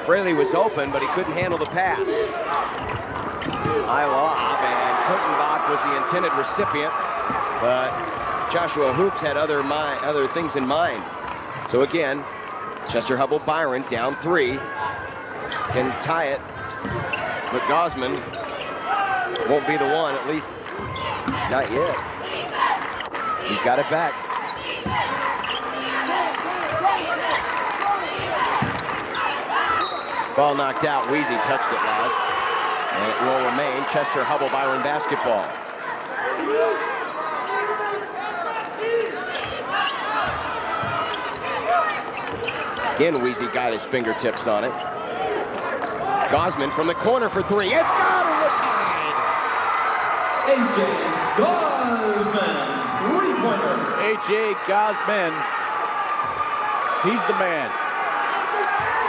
Fraley was open, but he couldn't handle the pass. High lob, and Kurtenbach was the intended recipient, but Joshua Hoops had other things in mind. So again, Chester-Hubbell-Byron down 3, can tie it, but Gosman won't be the one, at least not yet. He's got it back. Ball knocked out. Weezy touched it last. And it will remain Chester-Hubbell-Byron basketball. Again, Weezy got his fingertips on it. Gosman from the corner for three. It's got him, we're tied. A.J. Gosman, three-pointer. A.J. Gosman, he's the man.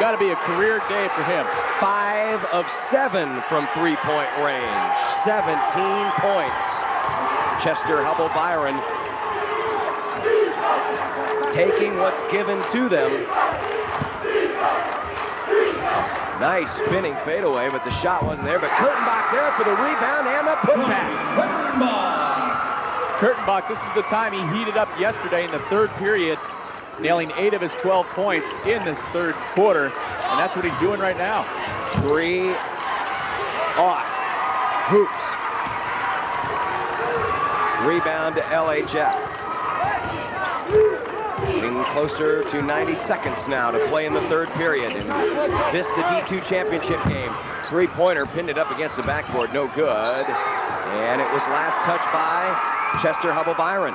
Got to be a career day for him. 5 of 7 from three-point range. 17 points. Chester-Hubbell-Byron taking what's given to them. Nice spinning fadeaway, but the shot wasn't there. But Kurtenbach there for the rebound and the putback. Kurtenbach, this is the time he heated up yesterday in the third period, nailing 8 of his 12 points in this third quarter, and that's what he's doing right now. 3 off. Hoops. Rebound to LHF. Getting closer to 90 seconds now to play in the third period. And this, the D2 championship game. Three-pointer pinned it up against the backboard. No good. And it was last touched by Chester-Hubbell-Byron.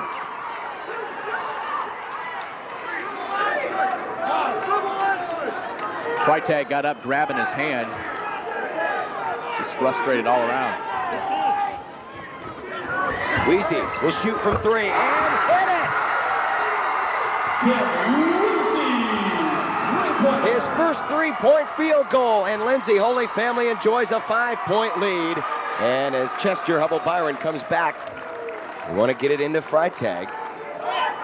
Freitag got up, grabbing his hand. Just frustrated all around. Weezy will shoot from 3 and hit it! His first three-point field goal, and Lindsay Holy Family enjoys a 5-point lead. And as Chester-Hubbell-Byron comes back, we want to get it into Freitag.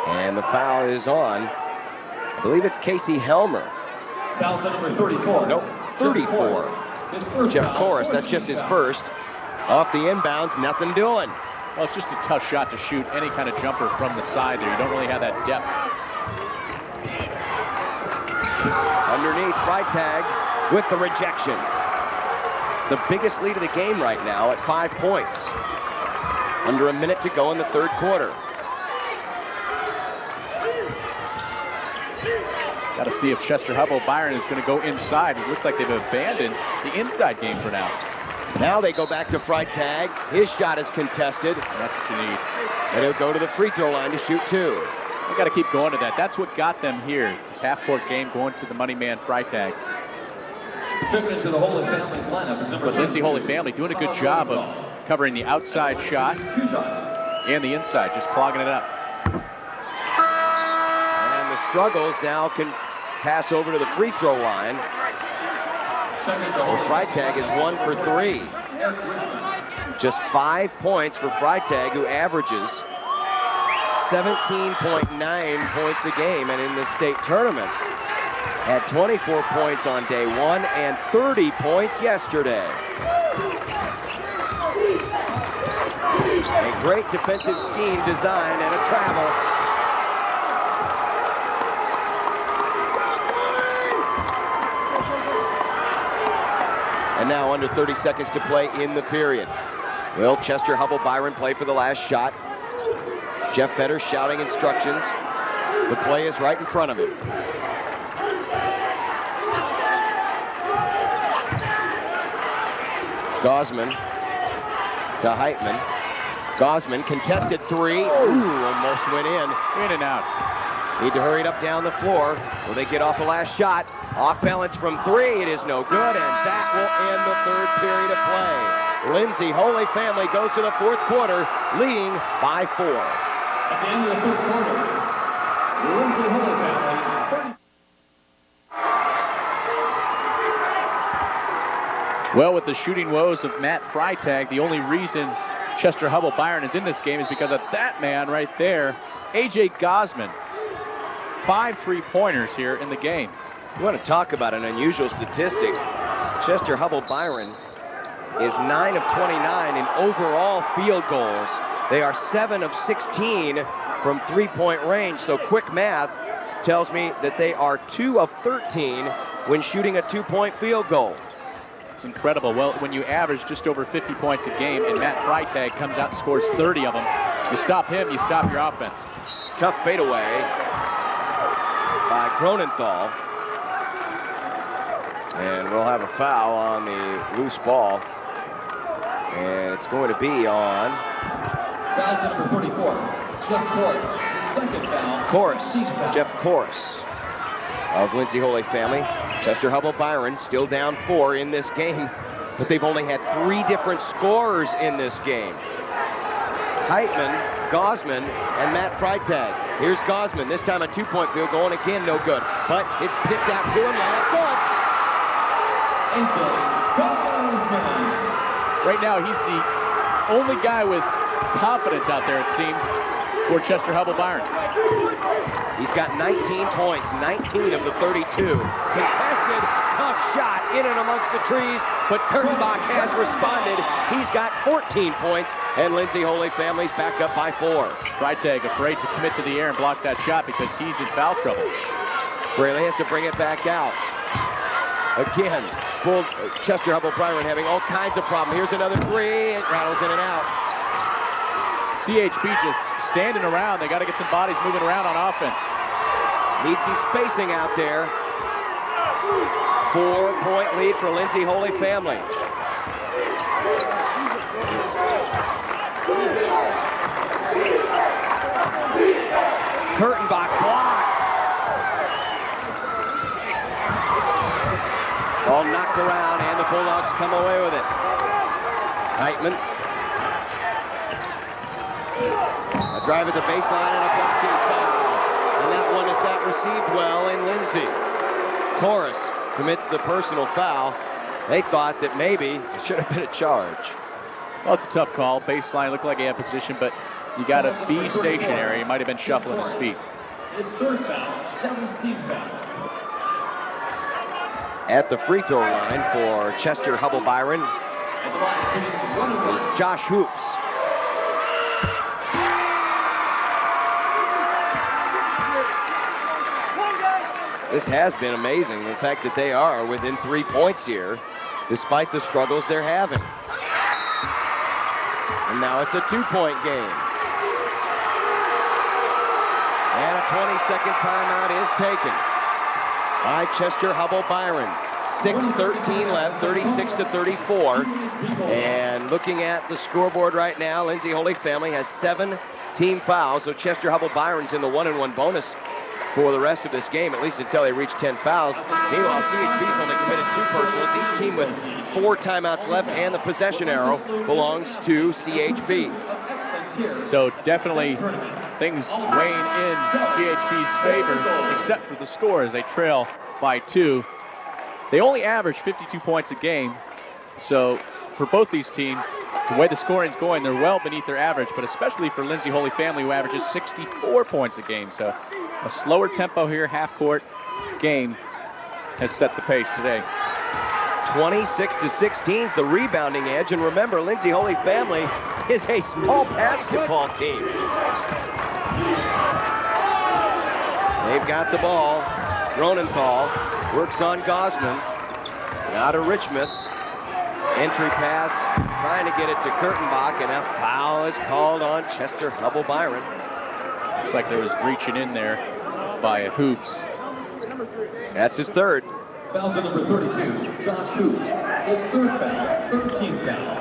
And the foul is on. I believe it's Casey Helmer. Foul set number 34. Nope, 34. Jeff Corris, that's just his first. Off the inbounds, nothing doing. Well, it's just a tough shot to shoot any kind of jumper from the side there. You don't really have that depth. Underneath, Freitag with the rejection. It's the biggest lead of the game right now at 5 points. Under a minute to go in the third quarter. Got to see if Chester-Hubbell-Byron is going to go inside. It looks like they've abandoned the inside game for now. Now they go back to Freitag. His shot is contested. And that's what you need. And he'll go to the free throw line to shoot 2. They got to keep going to that. That's what got them here. This half-court game going to the money man Freitag. Tripping into the Holy Family's lineup is number But Lindsay Holy Family doing a good job of covering the outside shot 2 shots. and the inside, just clogging it up. And the struggles now can pass over to the free throw line. Freitag is 1 for 3. Just 5 points for Freitag, who averages 17.9 points a game, and in the state tournament had 24 points on day 1 and 30 points yesterday. A great defensive scheme design and a travel. And now under 30 seconds to play in the period. Will Chester-Hubbell-Byron play for the last shot? Jeff Fetter shouting instructions. The play is right in front of him. Gosman to Heitman. Gosman contested 3. Ooh, almost went in. In and out. Need to hurry it up down the floor. Will they get off the last shot? Off balance from 3. It is no good, and that will end the third period of play. Lindsay Holy Family goes to the fourth quarter, leading by 4. At the end of the third quarter, Lindsay Holy Family 30. Well, with the shooting woes of Matt Freitag, the only reason Chester-Hubbell-Byron is in this game is because of that man right there, A.J. Gosman. 5 3-pointers here in the game. You want to talk about an unusual statistic. Chester-Hubbell-Byron is 9 of 29 in overall field goals. They are 7 of 16 from three-point range. So quick math tells me that they are 2 of 13 when shooting a 2-point field goal. It's incredible. Well, when you average just over 50 points a game and Matt Freitag comes out and scores 30 of them, you stop him, you stop your offense. Tough fadeaway by Cronenthal. And we'll have a foul on the loose ball. And it's going to be on... Foul number 44, Jeff Corse. Second foul. Corse, Jeff Corse of Lindsay Holy Family. Chester-Hubbell-Byron still down 4 in this game, but they've only had 3 different scorers in this game. Heitman, Gosman, and Matt Freitag. Here's Gosman, this time a 2-point field goal, and again, no good. But it's picked out to him, and good. Right now, he's the only guy with confidence out there, it seems, for Chester-Hubbell-Byron. He's got 19 points, 19 of the 32. Contested, tough shot in and amongst the trees, but Kurtenbach has responded. He's got 14 points, and Lindsay Holy Family's back up by 4. Freitag afraid to commit to the air and block that shot because he's in foul trouble. Braley has to bring it back out. Again, Chester-Hubbell-Byron having all kinds of problems. Here's another 3. It rattles in and out. CHB just standing around. They got to get some bodies moving around on offense. Need some spacing out there. 4-point lead for Lindsay Holy Family. Kurtenbach blocked. Ball knocked around, and the Bulldogs come away with it. Heitman. A drive at the baseline and a blocking foul. And that one is not received well in Lindsay. Corus commits the personal foul. They thought that maybe it should have been a charge. Well, it's a tough call. Baseline looked like he had position, but you got to be stationary. He might have been shuffling his feet. His third foul, 17th foul. At the free throw line for Chester-Hubbell-Byron is Josh Hoops. This has been amazing, the fact that they are within 3 points here, despite the struggles they're having. And now it's a 2-point game. And a 20-second timeout is taken by Chester-Hubbell-Byron. 6:13 left, 36-34. And looking at the scoreboard right now, Lindsay Holy Family has 7 team fouls, so Chester-Hubbell-Byron's in the 1-and-1 bonus for the rest of this game, at least until they reach 10 fouls. Meanwhile, CHB's only committed 2 personals, each team with 4 timeouts left, and the possession arrow belongs to CHB. So definitely things weighing in CHB's favor, except for the score as they trail by 2. They only average 52 points a game, so for both these teams, the way the scoring's going, they're well beneath their average, but especially for Lindsay Holy Family, who averages 64 points a game. So a slower tempo here, half-court game has set the pace today. 26-16 is the rebounding edge, and remember, Lindsay Holy Family is a small basketball team. They've got the ball. Ronenthal works on Gosman. Now to Richmond. Entry pass, trying to get it to Kurtenbach, and a foul is called on Chester-Hubbell-Byron. Looks like there was reaching in there by Hoops. That's his third. Foul's on number 32, Josh Hoops. His third foul, 13th foul.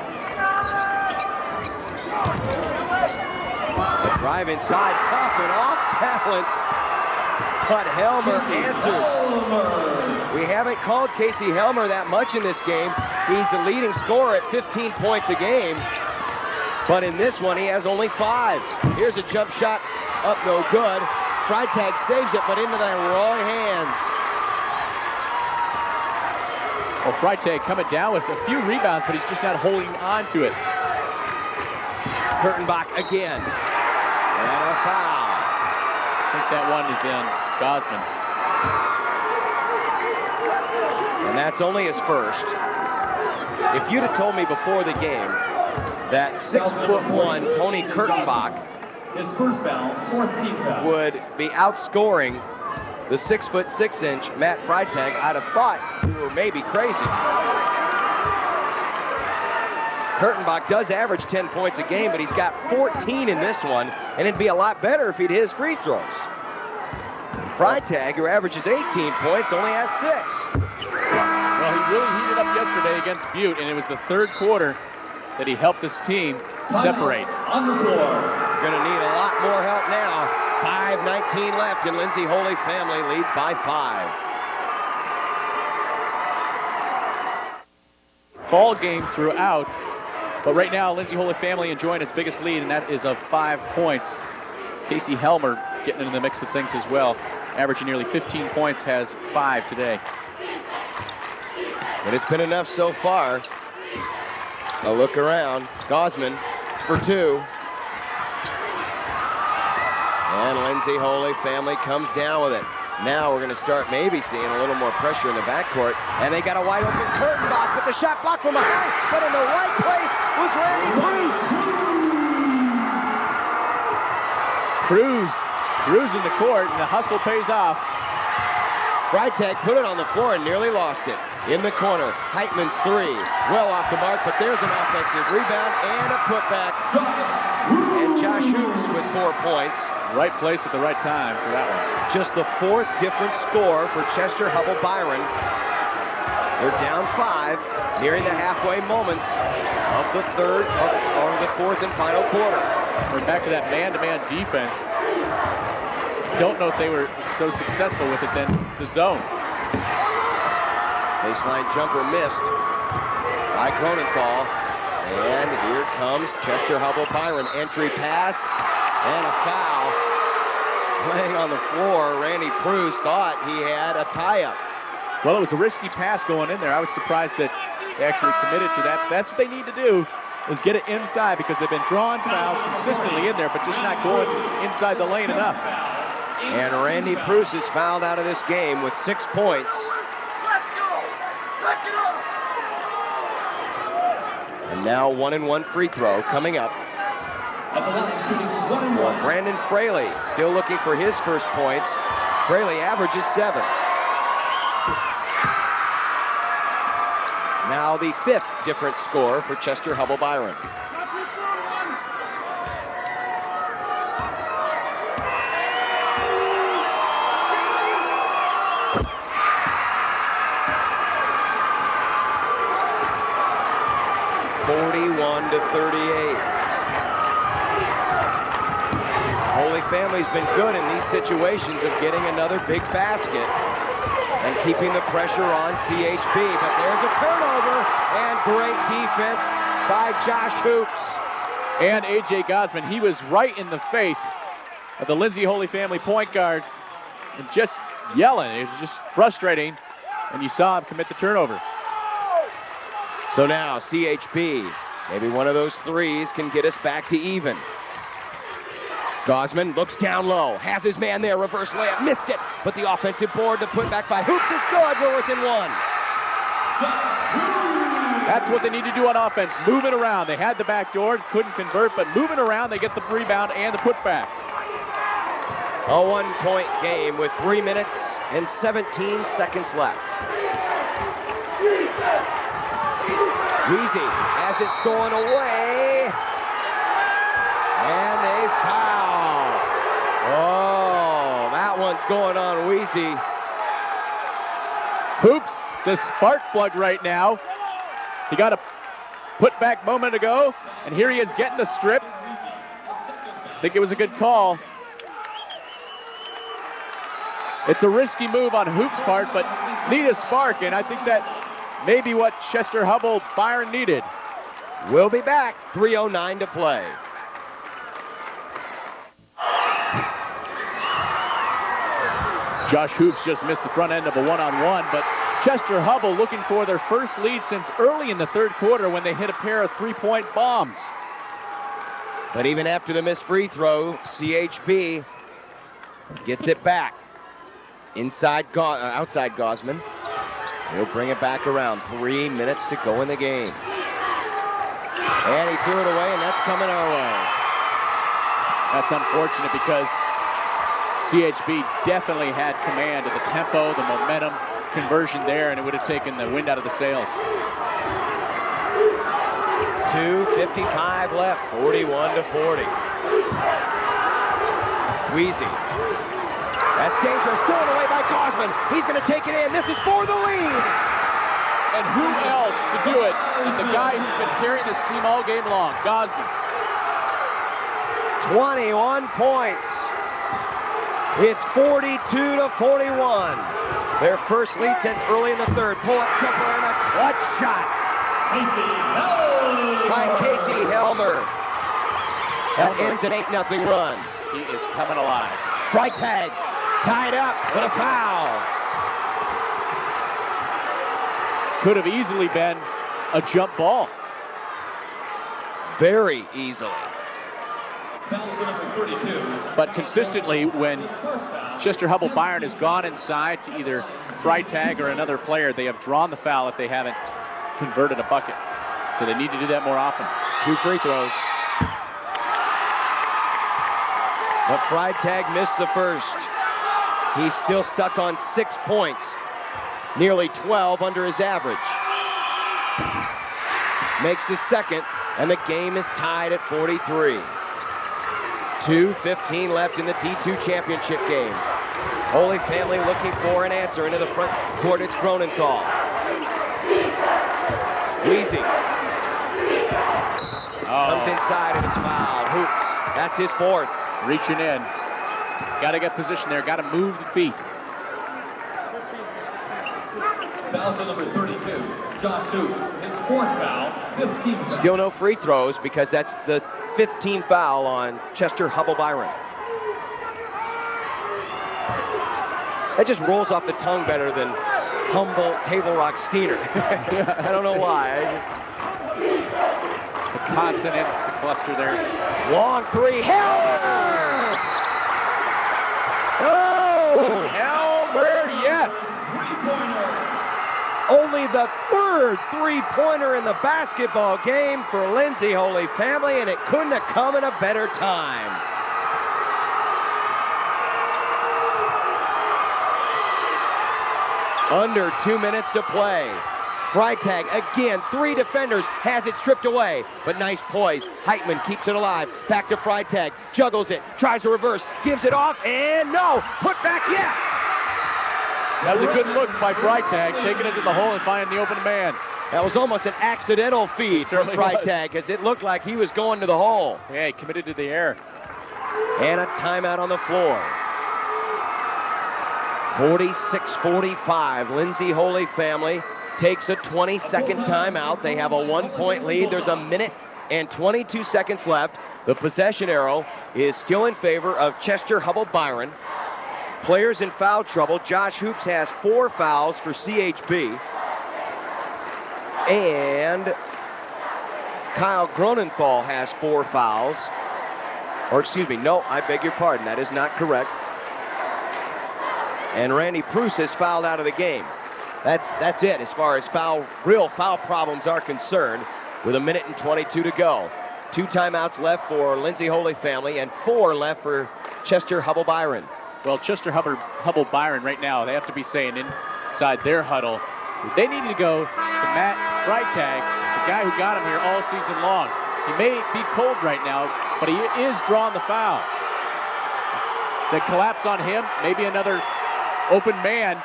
The drive inside, tough and off balance. But Helmer answers. We haven't called Casey Helmer that much in this game. He's the leading scorer at 15 points a game. But in this one, he has only 5. Here's a jump shot up, no good. Freitag saves it, but into the wrong hands. Well, Freitag coming down with a few rebounds, but he's just not holding on to it. Kurtenbach again. And a foul. I think that one is in Gosman. And that's only his first. If you'd have told me before the game that 6'1" Tony Kurtenbach His first foul, 14th foul. would be outscoring the 6'6" Matt Freitag, I'd have thought you were maybe crazy. Kurtenbach does average 10 points a game, but he's got 14 in this one, and it'd be a lot better if he'd hit his free throws. Freitag, who averages 18 points, only has 6. Well, really heated up yesterday against Butte, and it was the third quarter that he helped this team separate. On the floor. Going to need a lot more help now. 5:19 left, and Lindsay Holy Family leads by 5. Ball game throughout, but right now Lindsay Holy Family enjoying its biggest lead, and that is of 5 points. Casey Helmer getting into the mix of things as well, averaging nearly 15 points, has 5 today. But it's been enough so far. A look around. Gosman for 2. And Lindsay Holy Family comes down with it. Now we're going to start maybe seeing a little more pressure in the backcourt. And they got a wide open Kurtenbach with the shot blocked from behind. But in the right place was Randy Cruz. Cruz in the court, and the hustle pays off. Freitag put it on the floor and nearly lost it. In the corner, Heitman's 3. Well off the mark, but there's an offensive rebound and a putback. And Josh Hoops with 4 points. Right place at the right time for that one. Just the 4th different score for Chester-Hubbell-Byron. They're down 5, nearing the halfway moments of the 4th and final quarter. We're back to that man-to-man defense. Don't know if they were so successful with it then the zone. Baseline jumper missed by Cronenthal. And here comes Chester-Hubbell-Byron. Entry pass and a foul. Playing on the floor, Randy Cruz thought he had a tie-up. Well, it was a risky pass going in there. I was surprised that they actually committed to that. That's what they need to do, is get it inside, because they've been drawing fouls consistently in there, but just not going inside the lane enough. And Randy Cruz is fouled out of this game with 6 points. And now 1-and-1 free throw coming up. Well, Brandon Fraley still looking for his first points. Fraley averages 7. Now the 5th different score for Chester-Hubbell-Byron. (41-38). Holy Family's been good in these situations of getting another big basket and keeping the pressure on CHB. But there's a turnover, and great defense by Josh Hoops. And A.J. Gosman, he was right in the face of the Lindsay Holy Family point guard and just yelling. It was just frustrating, and you saw him commit the turnover. So now CHB, maybe one of those threes can get us back to even. Gosman looks down low, has his man there, reverse layup, missed it, but the offensive board to put back by Hoops is good. We're within 1. That's what they need to do on offense, move it around. They had the back door, couldn't convert, but moving around, they get the rebound and the putback. A 1-point game with 3 minutes and 17 seconds left. Weezy has it stolen away. And a foul. Oh, that one's going on Weezy. Hoops, the spark plug right now. He got a putback moment ago, and here he is getting the strip. I think it was a good call. It's a risky move on Hoops' part, but need a spark, and I think that may be what Chester-Hubbell-Byron needed. We'll be back. 3:09 to play. Josh Hoops just missed the front end of a one-on-one, but Chester-Hubbell looking for their first lead since early in the third quarter when they hit a pair of three-point bombs. But even after the missed free throw, CHB gets it back. Outside Gosman. He'll bring it back around. 3 minutes to go in the game. And he threw it away, and that's coming our way. That's unfortunate because CHB definitely had command of the tempo, the momentum, conversion there, and it would have taken the wind out of the sails. 2:55 left, 41-40. Weezy. That's dangerous, stolen away by Gosman. He's going to take it in. This is for the lead. And who else to do it than the guy who's been carrying this team all game long, Gosman. 21 points. It's 42-41. Their first lead since early in the third. Pull-up jumper and a clutch shot by Casey Helmer. That ends an 8-0 run. He is coming alive. Freitag tied up with a foul. Could have easily been a jump ball. Very easily. But consistently, when Chester-Hubbell-Byron has gone inside to either Freitag or another player, they have drawn the foul if they haven't converted a bucket. So they need to do that more often. 2 free throws. But Freitag missed the first. He's still stuck on 6 points. Nearly 12 under his average. Makes the second, and the game is tied at 43. 2:15 left in the D2 championship game. Holy Family looking for an answer into the front court. It's Gronenthal. Weezy. Comes inside and it's fouled. Hoops. That's his fourth. Reaching in. Got to get position there. Got to move the feet. Foul to number 32, Josh Hoops. His fourth foul, 15 foul. Still no free throws because that's the 15th foul on Chester-Hubbell-Byron. That just rolls off the tongue better than Humboldt, Table Rock, Steiner. I don't know why. The consonants, the cluster there. Long three. Helmer! Oh! Helmer, yes! Only the third three-pointer in the basketball game for Lindsay Holy Family, and it couldn't have come in a better time. Under 2 minutes to play. Freitag, again, 3 defenders, has it stripped away, but nice poise. Heitman keeps it alive. Back to Freitag, juggles it, tries to reverse, gives it off, and no! Put back, yes! That was a good look by Freitag, taking it to the hole and finding the open man. That was almost an accidental feed from Freitag, as it looked like he was going to the hole. Yeah, he committed to the air. And a timeout on the floor. 46-45, Lindsay Holy Family takes a 20-second timeout. They have a 1-point lead. There's a minute and 22 seconds left. The possession arrow is still in favor of Chester-Hubbell-Byron. Players in foul trouble. Josh Hoops has 4 fouls for CHB. And Kyle Gronenthal has 4 fouls. Or excuse me, no, I beg your pardon. That is not correct. And Randy Pruce has fouled out of the game. That's it as far as real foul problems are concerned, with a minute and 22 to go. 2 timeouts left for Lindsay Holy Family and 4 left for Chester-Hubbell-Byron. Well, Chester-Hubbell-Byron right now, they have to be saying inside their huddle, they need to go to Matt Freitag, the guy who got him here all season long. He may be cold right now, but he is drawing the foul. The collapse on him, maybe another open man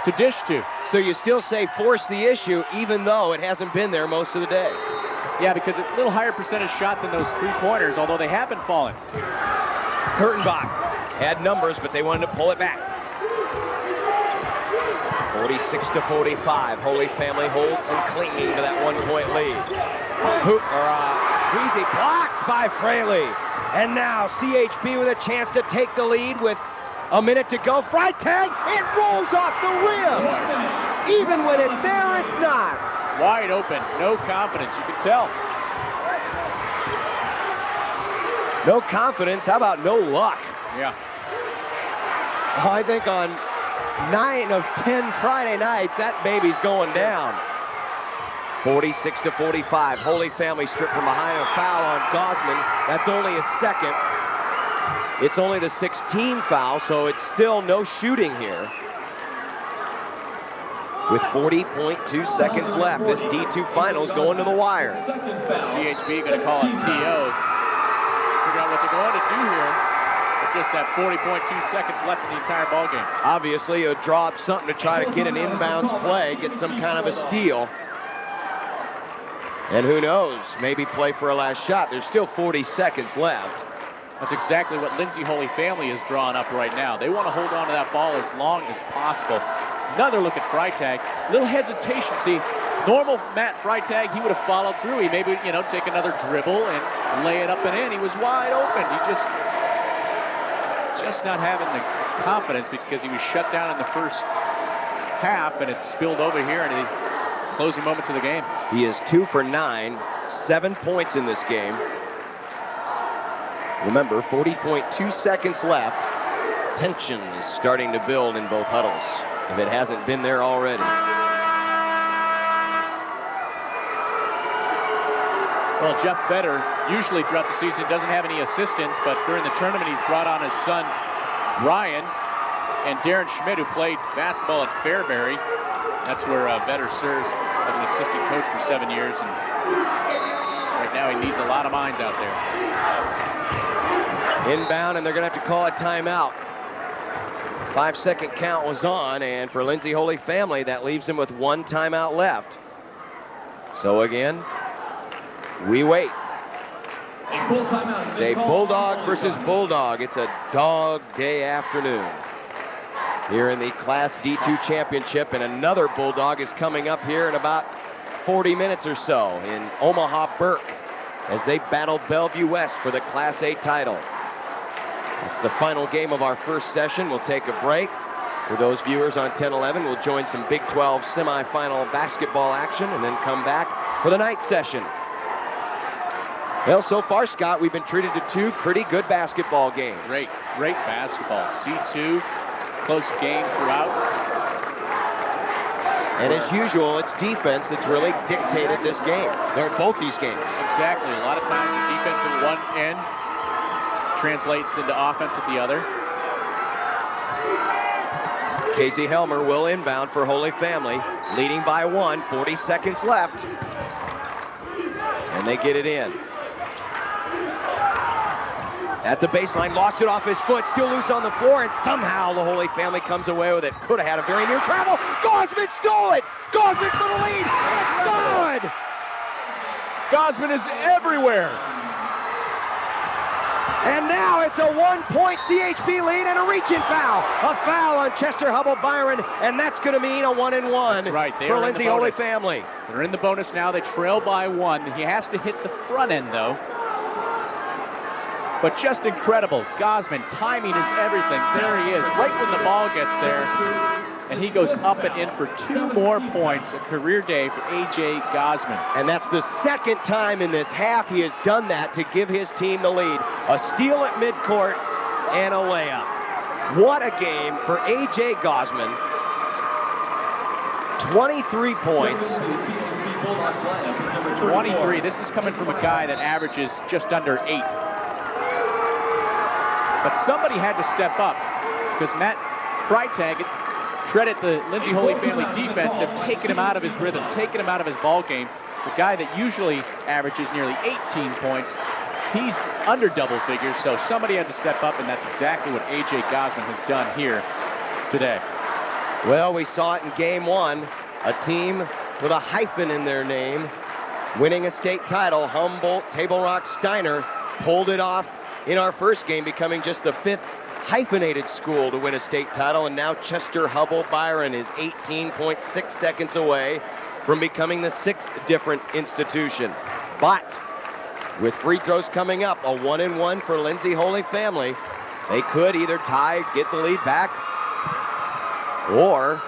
to dish to. So you still say force the issue, even though it hasn't been there most of the day. Yeah, because it's a little higher percentage shot than those 3-pointers, although they have been falling. Kurtenbach had numbers, but they wanted to pull it back. 46-45. Holy Family holds and clinging to that 1-point lead. Easy blocked by Fraley. And now CHB with a chance to take the lead with a minute to go. Freitag, it rolls off the rim. Even when it's there, it's not. Wide open, no confidence, you can tell. No confidence, how about no luck? Yeah. I think on 9 of 10 Friday nights, that baby's going down. 46-45, Holy Family stripped from behind, a foul on Gosman. That's only his second. It's only the 16th foul, so it's still no shooting here. With 40.2 seconds left, this D2 Finals going to the wire. CHB going to call it TO. Figure out what they're going to do here. The just have 40.2 seconds left in the entire ball game. Obviously, he'll draw up something to try to get an inbounds play, get some kind of a steal. And who knows, maybe play for a last shot. There's still 40 seconds left. That's exactly what Lindsay Holy Family is drawing up right now. They want to hold on to that ball as long as possible. Another look at Freitag. Little hesitation. See, normal Matt Freitag, he would have followed through. He maybe, take another dribble and lay it up and in. He was wide open. He just not having the confidence because he was shut down in the first half, and it spilled over here in the closing moments of the game. He is 2 for 9, 7 points in this game. Remember, 40.2 seconds left. Tension is starting to build in both huddles, if it hasn't been there already. Well, Jeff Vedder, usually throughout the season, doesn't have any assistants, but during the tournament, he's brought on his son, Ryan, and Darren Schmidt, who played basketball at Fairbury. That's where Vedder served as an assistant coach for 7 years, and right now he needs a lot of minds out there. Inbound, and they're going to have to call a timeout. 5-second count was on, and for Lindsay Holy Family, that leaves them with 1 timeout left. So again, we wait. It's a Bulldog versus Bulldog. It's a dog day afternoon here in the Class D2 Championship, and another Bulldog is coming up here in about 40 minutes or so in Omaha Burke as they battle Bellevue West for the Class A title. It's the final game of our first session. We'll take a break. For those viewers on 10-11, we'll join some Big 12 semifinal basketball action and then come back for the night session. Well, so far, Scott, we've been treated to 2 pretty good basketball games. Great basketball. C2, close game throughout. And as usual, it's defense that's really dictated this game. They're in both these games. Exactly. A lot of times the defense at one end translates into offense at the other. Casey Helmer will inbound for Holy Family, leading by 1, 40 seconds left. And they get it in. At the baseline, lost it off his foot, still loose on the floor, and somehow the Holy Family comes away with it. Could have had a very near travel. Gosman stole it! Gosman for the lead! It's good! Gosman is everywhere. And now it's a 1-point CHB lead and a reach-in foul. A foul on Chester-Hubbell-Byron, and that's going to mean a 1-and-1 right, for Lindsay Holy Family. They're in the bonus now. They trail by 1. He has to hit the front end, though. But just incredible. Gosman, timing is everything. There he is, right when the ball gets there. And he goes up and in for 2 more points. A career day for A.J. Gosman. And that's the second time in this half he has done that to give his team the lead. A steal at midcourt and a layup. What a game for A.J. Gosman. 23 points. 23. This is coming from a guy that averages just under 8. But somebody had to step up because Matt Freitag, credit the Lindsay Holy Family defense, have taken him out of his rhythm, taken him out of his ball game. The guy that usually averages nearly 18 points, he's under double figures, so somebody had to step up, and that's exactly what A.J. Gosman has done here today. Well, we saw it in game 1, a team with a hyphen in their name, winning a state title. Humboldt, Table Rock, Steiner pulled it off in our first game, becoming just the 5th hyphenated school to win a state title, and now Chester-Hubbell-Byron is 18.6 seconds away from becoming the 6th different institution. But with free throws coming up, a 1-and-1 for Lindsay Holy Family. They could either tie, get the lead back, or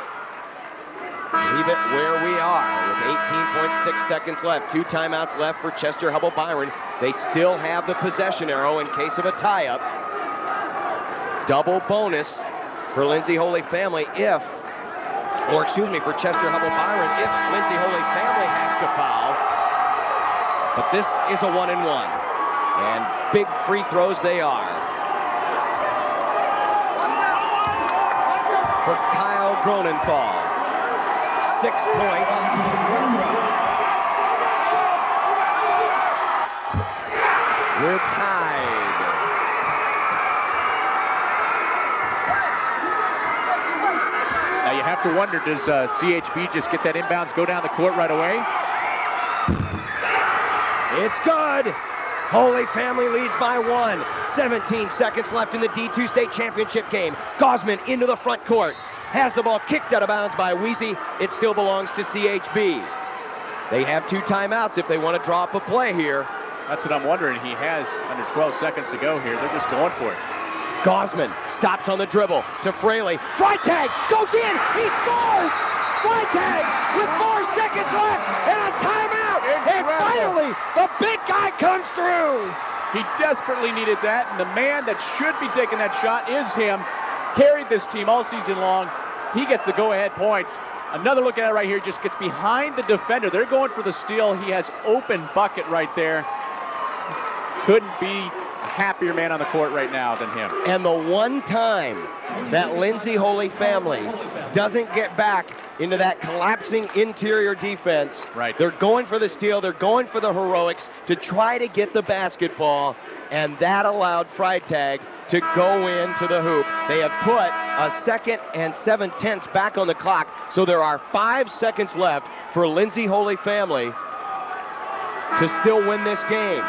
leave it where we are with 18.6 seconds left. 2 timeouts left for Chester-Hubbell-Byron. They still have the possession arrow in case of a tie-up. Double bonus for Lindsay Holy Family for Chester-Hubbell-Byron if Lindsay Holy Family has to foul. But this is a 1-and-1. And big free throws they are. For Kyle Gronenthal. 6 points. We're tied. to wonder, does CHB just get that inbounds, go down the court right away? It's good. Holy Family leads by 1. 17 seconds left in the D2 state championship game. Gosman into the front court. Has the ball kicked out of bounds by Weezy. It still belongs to CHB. They have 2 timeouts if they want to draw up a play here. That's what I'm wondering. He has under 12 seconds to go here. They're just going for it. Gosman stops on the dribble to Fraley. Freitag goes in. He scores. Freitag with 4 seconds left and a timeout. And finally, the big guy comes through. He desperately needed that, and the man that should be taking that shot is him. Carried this team all season long. He gets the go-ahead points. Another look at it right here. Just gets behind the defender. They're going for the steal. He has open bucket right there. Couldn't be a happier man on the court right now than him. And the one time that Lindsay Holy Family doesn't get back into that collapsing interior defense, right, they're going for the steal, they're going for the heroics to try to get the basketball, and that allowed Freitag to go into the hoop. They have put a 2nd and 7/10 back on the clock, so there are 5 seconds left for Lindsay Holy Family to still win this game.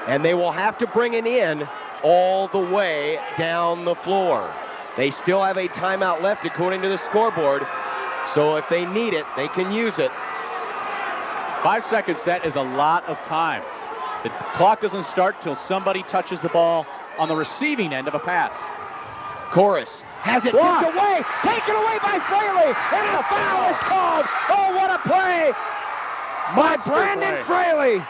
And they will have to bring it in all the way down the floor. They still have a timeout left according to the scoreboard, so if they need it, they can use it. 5 seconds, that is a lot of time. The clock doesn't start till somebody touches the ball on the receiving end of a pass. Chorus has it tipped away, taken away by Fraley, and a foul is called. Oh, what a play by Brandon Fraley.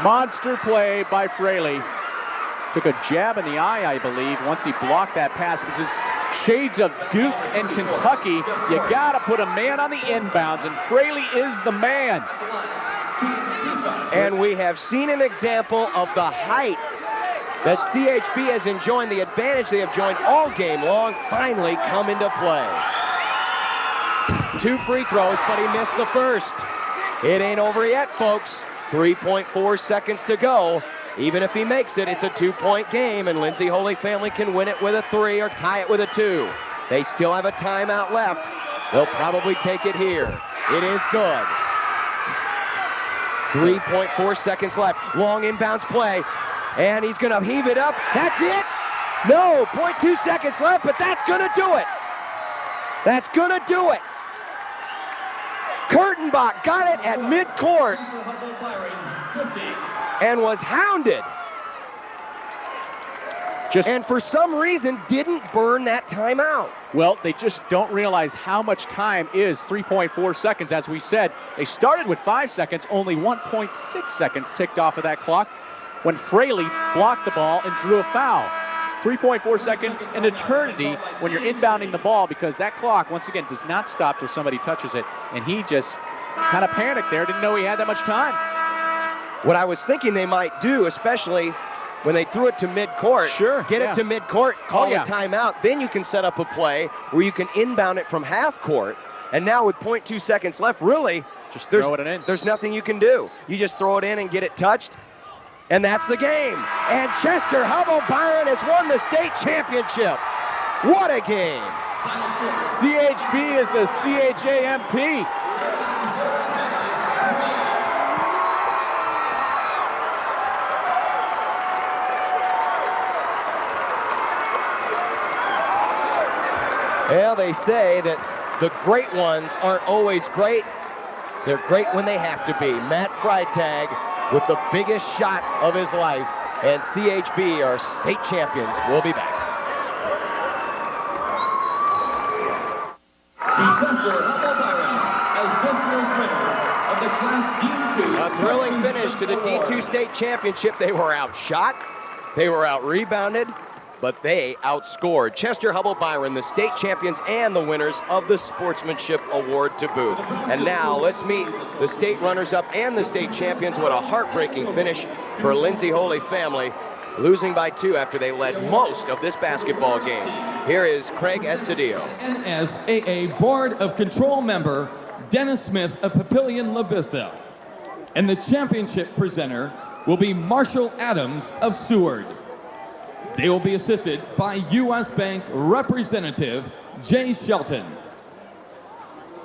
Monster play by Fraley. Took a jab in the eye, I believe, once he blocked that pass. Just shades of Duke and Kentucky. You got to put a man on the inbounds, and Fraley is the man. And we have seen an example of the height that CHB has enjoyed, the advantage they have enjoyed all game long, finally come into play. 2 free throws, but he missed the first. It ain't over yet, folks. 3.4 seconds to go. Even if he makes it, it's a 2-point game, and Lindsay Holy Family can win it with a 3 or tie it with a 2. They still have a timeout left. They'll probably take it here. It is good. 3.4 seconds left. Long inbounds play, and he's going to heave it up. That's it. No, 0.2 seconds left, but that's going to do it. That's going to do it. Kurtenbach got it at midcourt and was hounded. And for some reason didn't burn that timeout. Well, they just don't realize how much time is 3.4 seconds. As we said, they started with 5 seconds, only 1.6 seconds ticked off of that clock when Fraley blocked the ball and drew a foul. 3.4 seconds, an eternity when you're inbounding the ball, because that clock, once again, does not stop till somebody touches it. And he just kind of panicked there, didn't know he had that much time. What I was thinking they might do, especially when they threw it to midcourt, get it to midcourt, call a timeout, then you can set up a play where you can inbound it from half court. And now with 0.2 seconds left, really, just throw it in. There's nothing you can do. You just throw it in and get it touched, and that's the game. And Chester-Hubbell-Byron has won the state championship. What a game. CHB is the CHAMP. Well, they say that the great ones aren't always great. They're great when they have to be. Matt Freitag with the biggest shot of his life, and CHB, our state champions, will be back. Chester-Hubbell-Byron as this year's winner of the Class D2. A thrilling finish to the D2 state championship. They were outshot, they were out-rebounded, but they outscored Chester-Hubbell-Byron, the state champions and the winners of the Sportsmanship Award to boot. And now let's meet the state runners-up and the state champions. What a heartbreaking finish for Lindsay Holy Family, losing by 2 after they led most of this basketball game. Here is Craig Estudillo. NSAA Board of Control member Dennis Smith of Papillion La Vista. And the championship presenter will be Marshall Adams of Seward. They will be assisted by U.S. Bank Representative Jay Shelton.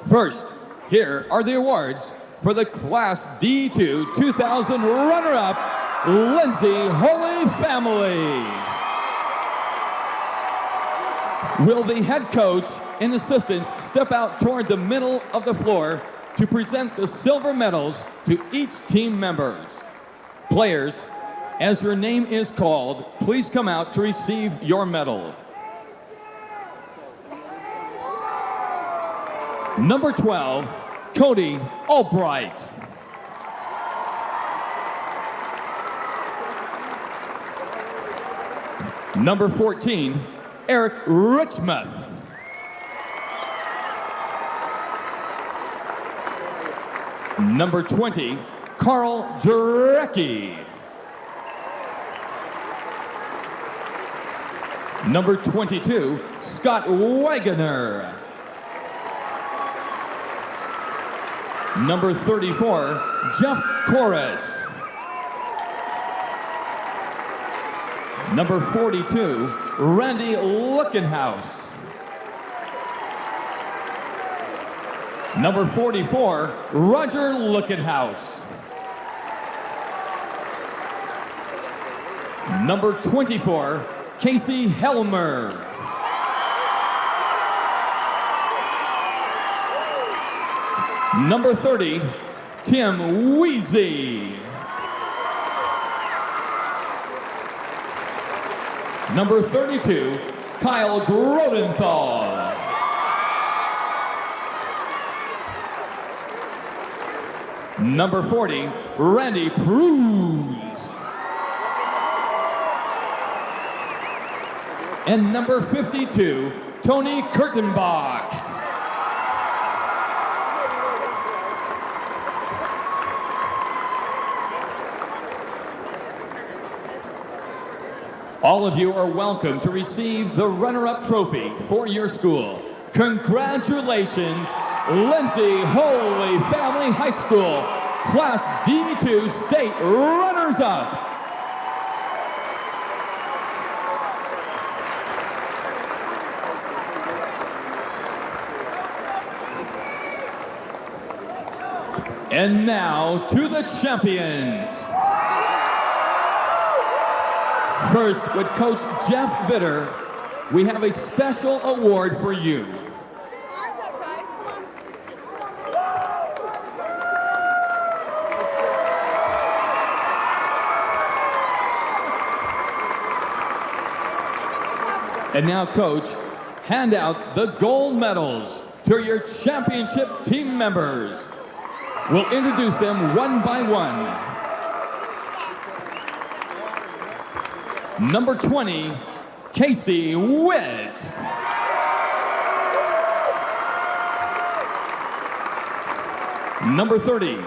First, here are the awards for the Class D2 2000 runner-up, Lindsay Holy Family. Will the head coach and assistants step out toward the middle of the floor to present the silver medals to each team members. Players, as your name is called, please come out to receive your medal. Number 12, Cody Albright. Number 14, Eric Richmond. Number 20, Carl Jarecki. Number 22, Scott Wagoner. Number 34, Jeff Corris. Number 42, Randy Luckenhouse. Number 44, Roger Luckenhouse. Number 24, Casey Helmer. Number 30, Tim Weezy. Number 32, Kyle Grodenthal. Number 40, Randy Pruz. And number 52, Tony Kurtenbach. All of you are welcome to receive the runner-up trophy for your school. Congratulations, Lindsay Holy Family High School, Class D2 State Runners-Up. And now to the champions. First, with Coach Jeff Bitter, we have a special award for you. And now, Coach, hand out the gold medals to your championship team members. We'll introduce them one by one. Number 20, Casey Witt. Number 30,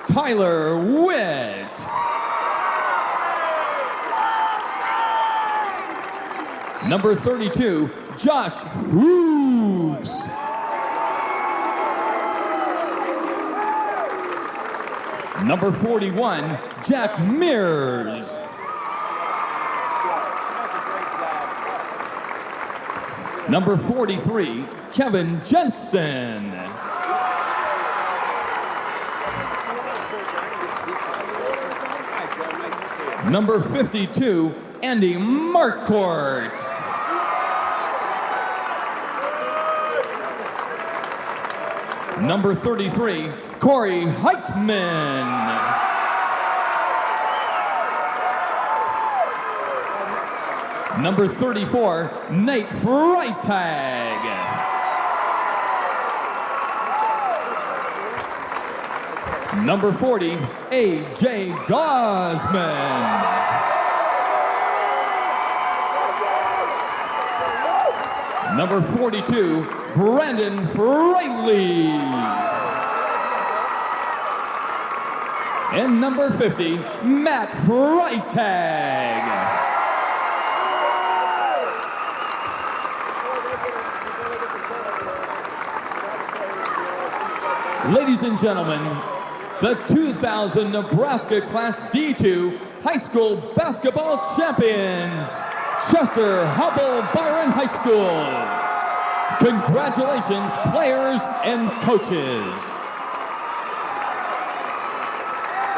Tyler Witt. Number 32, Josh Hooves. Number 41, Jack Mears. Number 43, Kevin Jensen. Number 52, Andy Marcourt. Number 33, Corey Heitzman. Number 34, Nate Freitag. Number 40, A.J. Gosman. Number 42, Brandon Fraley. And number 50, Matt Freitag. Ladies and gentlemen, the 2000 Nebraska Class D2 High School Basketball Champions, Chester-Hubbell-Byron High School. Congratulations, players and coaches.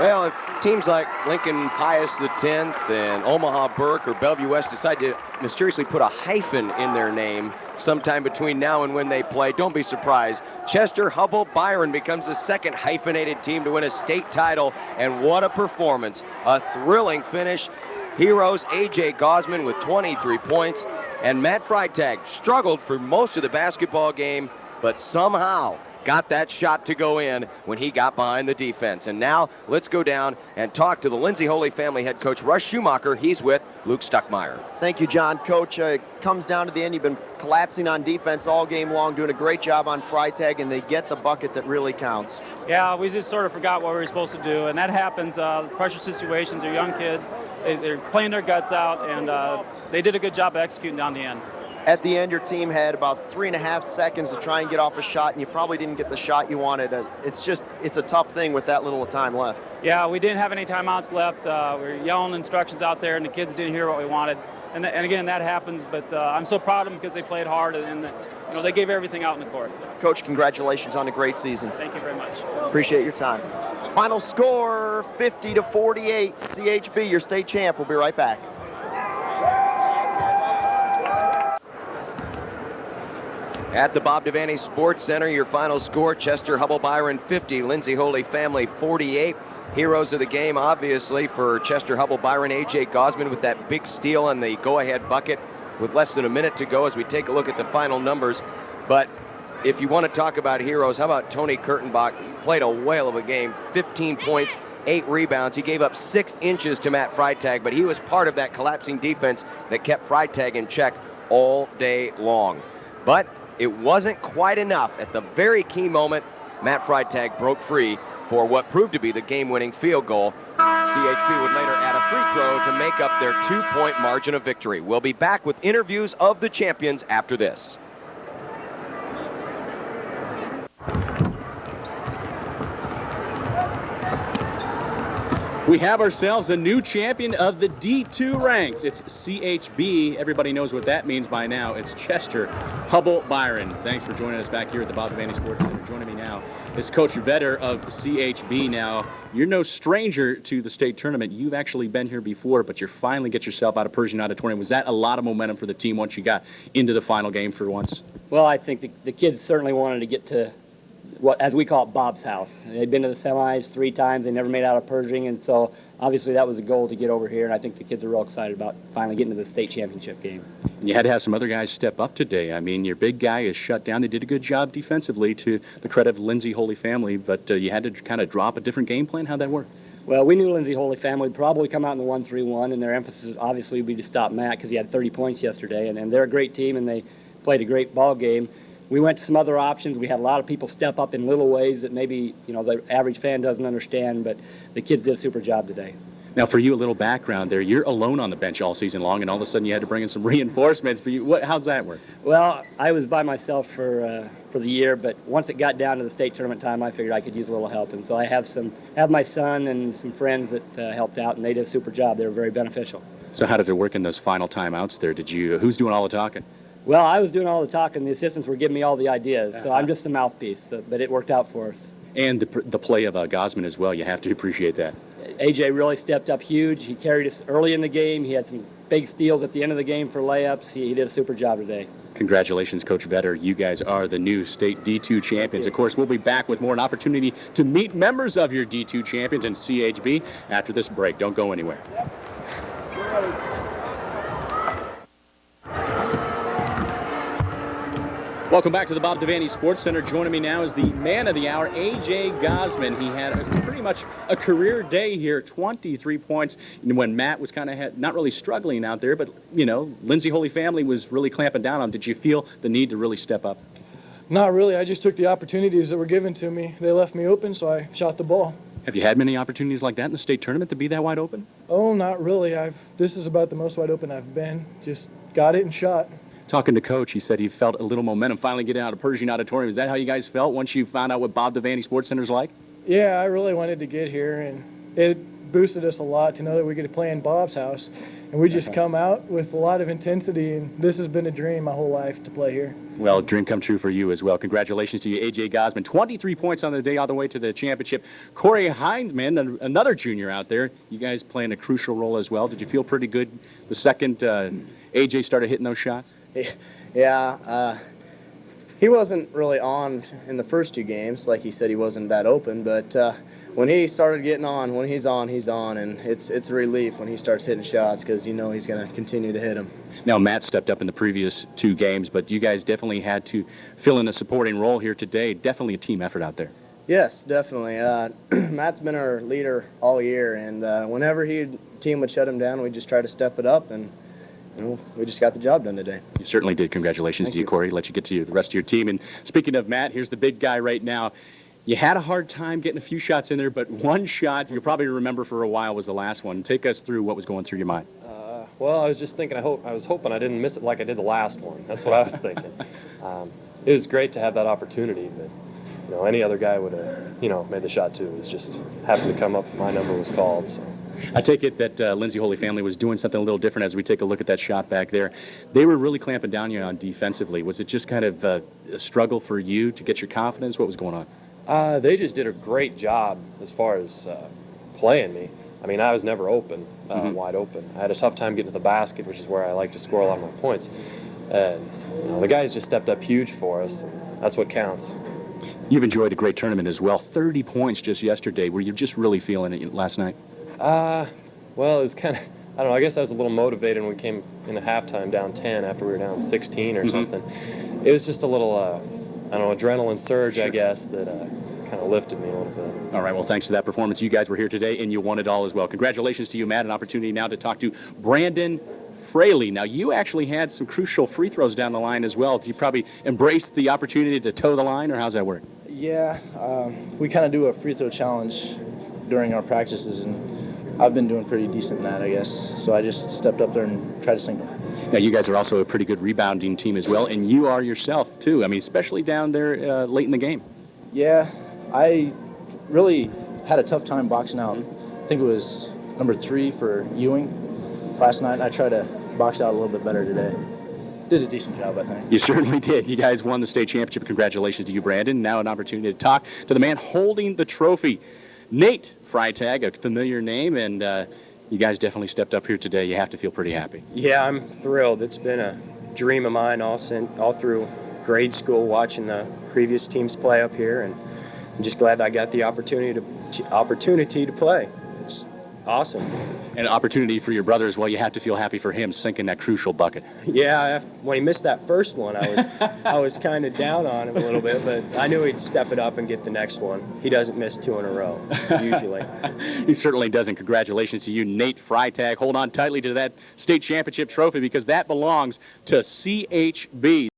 Well, if teams like Lincoln Pius X and Omaha Burke or Bellevue West decide to mysteriously put a hyphen in their name sometime between now and when they play, don't be surprised. Chester-Hubbell-Byron becomes the second hyphenated team to win a state title, and what a performance. A thrilling finish. Heroes A.J. Gosman with 23 points, and Matt Freitag struggled for most of the basketball game, but somehow got that shot to go in when he got behind the defense. And now let's go down and talk to the Lindsay Holy Family head coach, Russ Schumacher. He's with Luke Stuckmeyer. Thank you, John. Coach, it comes down to the end. You've been collapsing on defense all game long, doing a great job on Freitag, and they get the bucket that really counts. Yeah, we just sort of forgot what we were supposed to do, and that happens. Pressure situations, they're young kids. They're playing their guts out, and they did a good job of executing down the end. At the end, your team had about 3.5 seconds to try and get off a shot, and you probably didn't get the shot you wanted. It's a tough thing with that little time left. Yeah, we didn't have any timeouts left. We were yelling instructions out there, and the kids didn't hear what we wanted. And again, that happens, but I'm so proud of them because they played hard, and they gave everything out in the court. Coach, congratulations on a great season. Thank you very much. Appreciate your time. Final score, 50-48. CHB, your state champ. We'll be right back. At the Bob Devaney Sports Center, your final score, Chester-Hubbell-Byron 50, Lindsay Holy Family 48. Heroes of the game, obviously, for Chester-Hubbell-Byron, A.J. Gosman with that big steal on the go-ahead bucket with less than a minute to go as we take a look at the final numbers. But if you want to talk about heroes, how about Tony Kurtenbach? He played a whale of a game, 15 points, 8 rebounds. He gave up 6 inches to Matt Freitag, but he was part of that collapsing defense that kept Freitag in check all day long. But it wasn't quite enough. At the very key moment, Matt Freitag broke free for what proved to be the game-winning field goal. CHB would later add a free throw to make up their 2-point margin of victory. We'll be back with interviews of the champions after this. We have ourselves a new champion of the D2 ranks. It's CHB. Everybody knows what that means by now. It's Chester-Hubbell-Byron. Thanks for joining us back here at the Bob Devaney Sports Center. Joining me now is Coach Vetter of CHB. Now, you're no stranger to the state tournament. You've actually been here before, but you finally get yourself out of Pershing Auditorium. Was that a lot of momentum for the team once you got into the final game for once? Well, I think the kids certainly wanted to get to what, as we call it, Bob's house. They'd been to the semis 3 times. They never made out of Pershing, and so obviously that was a goal to get over here, and I think the kids are real excited about finally getting to the state championship game. And you had to have some other guys step up today. I mean, your big guy is shut down. They did a good job defensively, to the credit of Lindsay Holy Family, but you had to kind of drop a different game plan. How'd that work? Well, we knew Lindsay Holy Family would probably come out in the 1-3-1, and their emphasis obviously would be to stop Matt because he had 30 points yesterday, and they're a great team, and they played a great ball game. We went to some other options. We had a lot of people step up in little ways that maybe, the average fan doesn't understand, but the kids did a super job today. Now, for you, a little background there. You're alone on the bench all season long, and all of a sudden you had to bring in some reinforcements. But how's that work? Well, I was by myself for the year, but once it got down to the state tournament time, I figured I could use a little help, and so I have my son and some friends that helped out, and they did a super job. They were very beneficial. So how did it work in those final timeouts there? Who's doing all the talking? Well, I was doing all the talking. The assistants were giving me all the ideas, so I'm just a mouthpiece, but it worked out for us. And the play of Gosman as well. You have to appreciate that. AJ really stepped up huge. He carried us early in the game. He had some big steals at the end of the game for layups. He did a super job today. Congratulations, Coach Vetter. You guys are the new state D2 champions. Of course, we'll be back with more, an opportunity to meet members of your D2 champions in CHB after this break. Don't go anywhere. Welcome back to the Bob Devaney Sports Center. Joining me now is the man of the hour, A.J. Gosman. He had pretty much a career day here, 23 points. And when Matt was kind of not really struggling out there, but, Lindsay Holy Family was really clamping down on him. Did you feel the need to really step up? Not really. I just took the opportunities that were given to me. They left me open, so I shot the ball. Have you had many opportunities like that in the state tournament to be that wide open? Oh, not really. This is about the most wide open I've been. Just got it and shot. Talking to Coach, he said he felt a little momentum finally getting out of Pershing Auditorium. Is that how you guys felt once you found out what Bob Devaney Sports Center is like? Yeah, I really wanted to get here, and it boosted us a lot to know that we get to play in Bob's house. And we just come out with a lot of intensity, and this has been a dream my whole life to play here. Well, dream come true for you as well. Congratulations to you, A.J. Gosman. 23 points on the day all the way to the championship. Corey Hindman, another junior out there. You guys playing a crucial role as well. Did you feel pretty good the second A.J. started hitting those shots? Yeah, he wasn't really on in the first 2 games. Like he said, he wasn't that open, but when he started getting on, when he's on, and it's a relief when he starts hitting shots because you know he's going to continue to hit them. Now, Matt stepped up in the previous 2 games, but you guys definitely had to fill in a supporting role here today. Definitely a team effort out there. Yes, definitely. Matt's been our leader all year, and whenever team would shut him down, we just try to step it up, and we just got the job done today. You certainly did. Congratulations to you, Corey. Let you get to the rest of your team. And speaking of Matt, here's the big guy right now. You had a hard time getting a few shots in there, but one shot you'll probably remember for a while was the last one. Take us through what was going through your mind. Well, I was just thinking, I was hoping I didn't miss it like I did the last one. That's what I was thinking. It was great to have that opportunity, but any other guy would have, made the shot too. It was just happened to come up. My number was called. So. I take it that Lindsay Holy Family was doing something a little different as we take a look at that shot back there. They were really clamping down on defensively. Was it just kind of a struggle for you to get your confidence? What was going on? They just did a great job as far as playing me. I mean, I was never open, wide open. I had a tough time getting to the basket, which is where I like to score a lot of my points. And the guys just stepped up huge for us, and that's what counts. You've enjoyed a great tournament as well. 30 points just yesterday. Were you just really feeling it last night? Well, it was kind of, I don't know, I guess I was a little motivated when we came in the halftime down 10 after we were down 16 or something. It was just a little, I don't know, adrenaline surge, I guess, that kind of lifted me a little bit. All right, well, thanks for that performance. You guys were here today, and you won it all as well. Congratulations to you, Matt. An opportunity now to talk to Brandon Fraley. Now, you actually had some crucial free throws down the line as well. Do you probably embrace the opportunity to toe the line, or how's that work? Yeah, we kind of do a free throw challenge during our practices, and I've been doing pretty decent in that, I guess. So I just stepped up there and tried to sink them. Now, you guys are also a pretty good rebounding team as well, and you are yourself, too. I mean, especially down there late in the game. Yeah, I really had a tough time boxing out. I think it was number 3 for Ewing last night. I tried to box out a little bit better today. Did a decent job, I think. You certainly did. You guys won the state championship. Congratulations to you, Brandon. Now an opportunity to talk to the man holding the trophy, Nate Freitag, a familiar name, and you guys definitely stepped up here today. You have to feel pretty happy. Yeah, I'm thrilled. It's been a dream of mine all through grade school, watching the previous teams play up here, and I'm just glad I got the opportunity to play. It's awesome. An opportunity for your brother as well. You have to feel happy for him sinking that crucial bucket. Yeah, when he missed that first one, I was kind of down on him a little bit, but I knew he'd step it up and get the next one. He doesn't miss 2 in a row, usually. He certainly doesn't. Congratulations to you, Nate Freitag. Hold on tightly to that state championship trophy because that belongs to CHB.